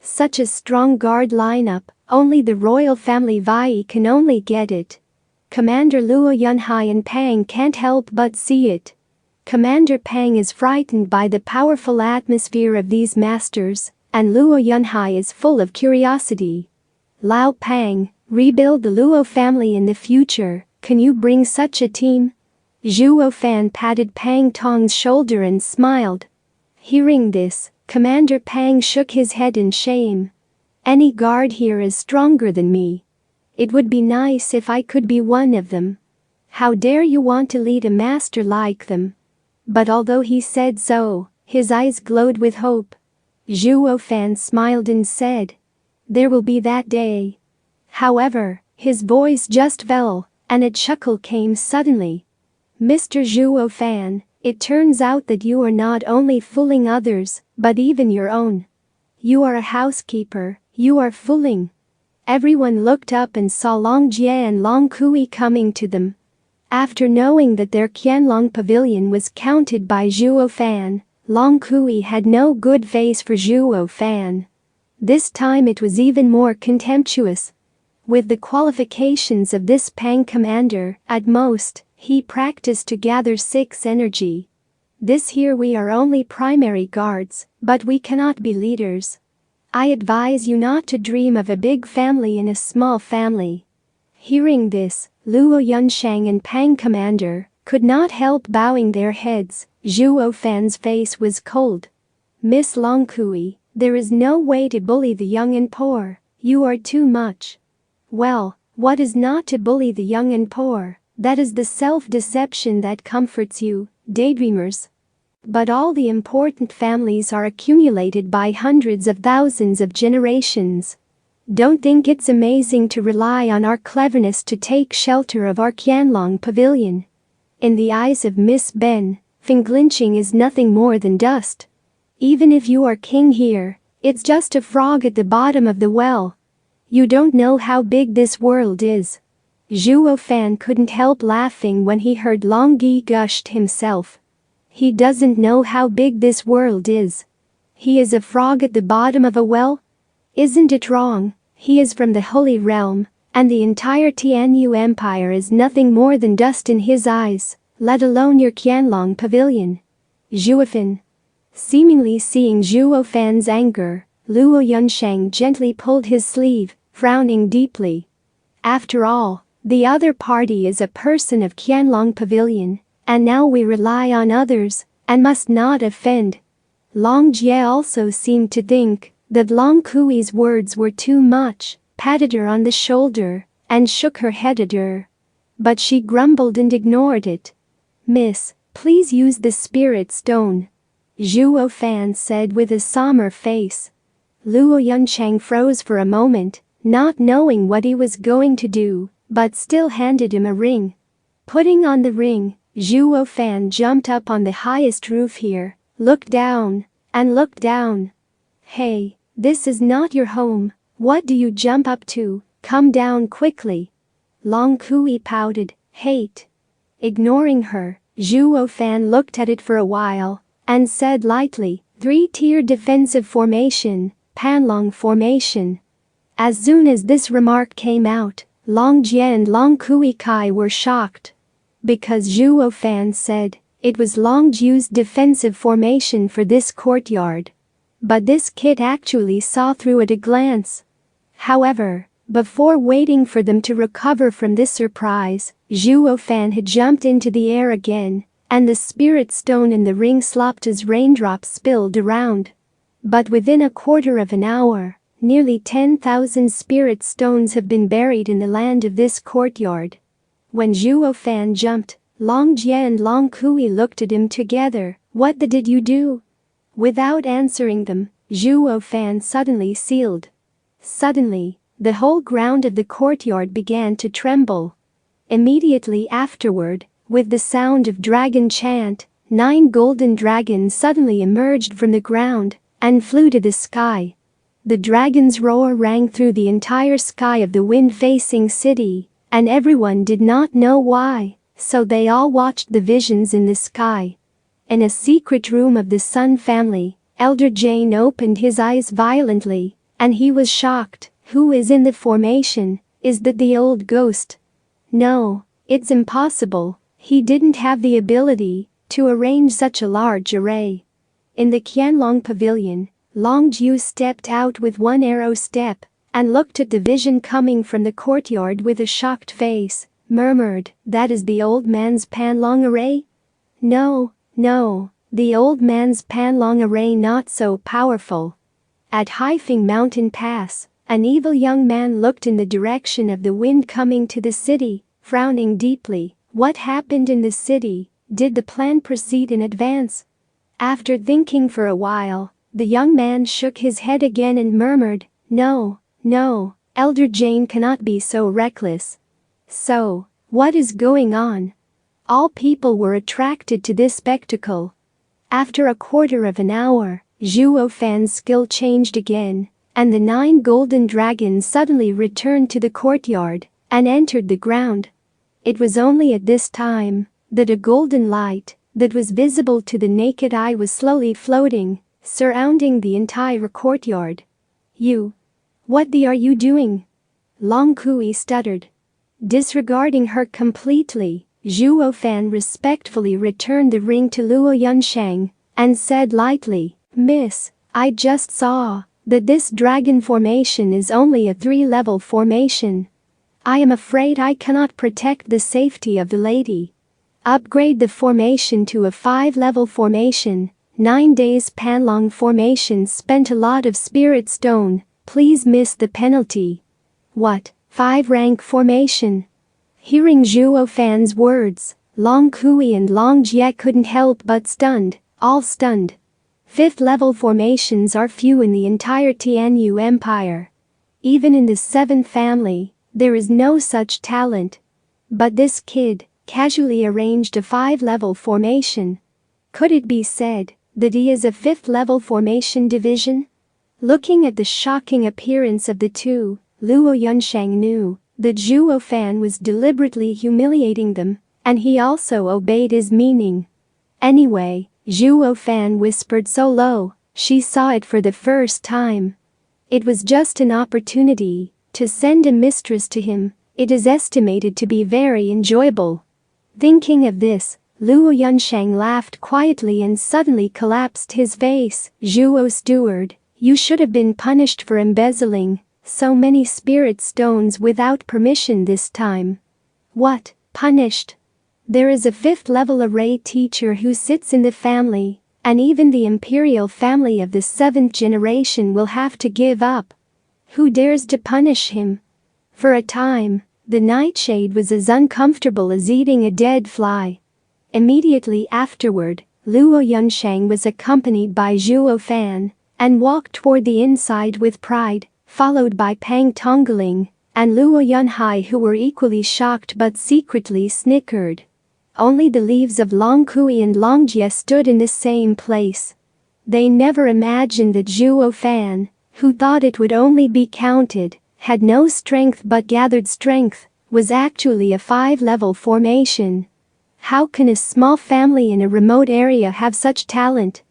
Such a strong guard lineup, only the royal family Vai can only get it. Commander Luo Yunhai and Pang can't help but see it. Commander Pang is frightened by the powerful atmosphere of these masters, and Luo Yunhai is full of curiosity. Lao Pang, rebuild the Luo family in the future, can you bring such a team? Zhuo Fan patted Pang Tong's shoulder and smiled. Hearing this, Commander Pang shook his head in shame. Any guard here is stronger than me. It would be nice if I could be one of them. How dare you want to lead a master like them? But although he said so, his eyes glowed with hope. Zhuo Fan smiled and said, there will be that day. However, his voice just fell, and a chuckle came suddenly. Mr. Zhuo Fan, it turns out that you are not only fooling others, but even your own. You are a housekeeper, you are fooling. Everyone looked up and saw Long Jie and Long Kui coming to them. After knowing that their Qianlong Pavilion was counted by Zhuo Fan, Long Kui had no good face for Zhuo Fan. This time it was even more contemptuous. With the qualifications of this Pang commander, at most, he practiced to gather 6 energy. This here we are only primary guards, but we cannot be leaders. I advise you not to dream of a big family in a small family. Hearing this, Luo Yunshang and Pang commander could not help bowing their heads. Zhuo Fan's face was cold. Miss Long Kui, there is no way to bully the young and poor, you are too much. Well, what is not to bully the young and poor? That is the self-deception that comforts you, daydreamers. But all the important families are accumulated by hundreds of thousands of generations. Don't think it's amazing to rely on our cleverness to take shelter of our Qianlong pavilion. In the eyes of Miss Ben, Finglinching is nothing more than dust. Even if you are king here, it's just a frog at the bottom of the well. You don't know how big this world is. Zhuo Fan couldn't help laughing when he heard Long Yi gushed himself. He doesn't know how big this world is. He is a frog at the bottom of a well? Isn't it wrong? He is from the Holy Realm, and the entire Tianyu Empire is nothing more than dust in his eyes, let alone your Qianlong pavilion. Zhuo Yifan. Seemingly seeing Zhuo Fan's anger, Luo Yunsheng gently pulled his sleeve, frowning deeply. After all, the other party is a person of Qianlong pavilion, and now we rely on others, and must not offend. Long Jie also seemed to think that Long Kui's words were too much, patted her on the shoulder, and shook her head at her. But she grumbled and ignored it. "Miss, please use the spirit stone," Zhuo Fan said with a somber face. Luo Yuncheng froze for a moment, not knowing what he was going to do, but still handed him a ring. Putting on the ring, Zhuo Fan jumped up on the highest roof here, looked down, and looked down. "Hey, this is not your home, what do you jump up to, come down quickly." Long Kui pouted, "Hate." Ignoring her, Zhuo Fan looked at it for a while, and said lightly, "Three-tier defensive formation, Panlong formation." As soon as this remark came out, Long Jie and Long Kui Kai were shocked. Because Zhuo Fan said it was Long Jiu's defensive formation for this courtyard. But this kid actually saw through at a glance. However, before waiting for them to recover from this surprise, Zhuo Fan had jumped into the air again, and the spirit stone in the ring slopped as raindrops spilled around. But within a quarter of an hour, nearly 10,000 spirit stones have been buried in the land of this courtyard. When Zhuo Fan jumped, Long Jie and Long Kui looked at him together. "What the did you do?" Without answering them, Zhuo Fan suddenly sealed. Suddenly, the whole ground of the courtyard began to tremble. Immediately afterward, with the sound of dragon chant, 9 golden dragons suddenly emerged from the ground and flew to the sky. The dragon's roar rang through the entire sky of the wind-facing city, and everyone did not know why, so they all watched the visions in the sky. In a secret room of the Sun family, Elder Jane opened his eyes violently, and he was shocked. "Who is in the formation? Is that the old ghost?" "No, it's impossible, he didn't have the ability to arrange such a large array." In the Qianlong pavilion, Long Jiu stepped out with one arrow step, and looked at the vision coming from the courtyard with a shocked face, murmured, "That is the old man's Panlong array?" No, the old man's Panlong array not so powerful." At Haifeng Mountain Pass, an evil young man looked in the direction of the wind coming to the city, frowning deeply. What happened in the city? Did the plan proceed in advance? After thinking for a while, the young man shook his head again and murmured, No, Elder Jane cannot be so reckless." "So, what is going on?" All people were attracted to this spectacle. After a quarter of an hour, Zhuo Fan's skill changed again, and the 9 golden dragons suddenly returned to the courtyard and entered the ground. It was only at this time that a golden light that was visible to the naked eye was slowly floating, surrounding the entire courtyard. What are you doing?" Long Kui stuttered. Disregarding her completely, Zhuo Fan respectfully returned the ring to Luo Yunsheng and said lightly, "Miss, I just saw that this dragon formation is only a 3-level formation. I am afraid I cannot protect the safety of the lady. Upgrade the formation to a 5-level formation. 9 days Panlong formation spent a lot of spirit stone, please miss the penalty." "What, 5-rank formation?" Hearing Zhuo Fan's words, Long Kui and Long Jie couldn't help but all stunned. 5th-level formations are few in the entire Tianyu Empire. Even in the 7th family, there is no such talent. But this kid casually arranged a 5-level formation. Could it be said that he is a 5th-level formation division? Looking at the shocking appearance of the two, Luo Yunsheng knew that Zhuo Fan was deliberately humiliating them, and he also obeyed his meaning. Anyway, Zhuo Fan whispered so low, she saw it for the first time. It was just an opportunity to send a mistress to him. It is estimated to be very enjoyable. Thinking of this, Luo Yunsheng laughed quietly and suddenly collapsed his face. Zhuo Steward, you should have been punished for embezzling so many spirit stones without permission this time. What, punished? There is a 5th-level array teacher who sits in the family, and even the imperial family of the 7th generation will have to give up. Who dares to punish him? For a time, the nightshade was as uncomfortable as eating a dead fly. Immediately afterward, Luo Yunsheng was accompanied by Zhuo Fan and walked toward the inside with pride, followed by Pang Tongling and Luo Yunhai, who were equally shocked but secretly snickered. Only the leaves of Long Kui and Long Jie stood in the same place. They never imagined that Zhuo Fan, who thought it would only be counted, had no strength but gathered strength, was actually a 5-level formation. How can a small family in a remote area have such talent?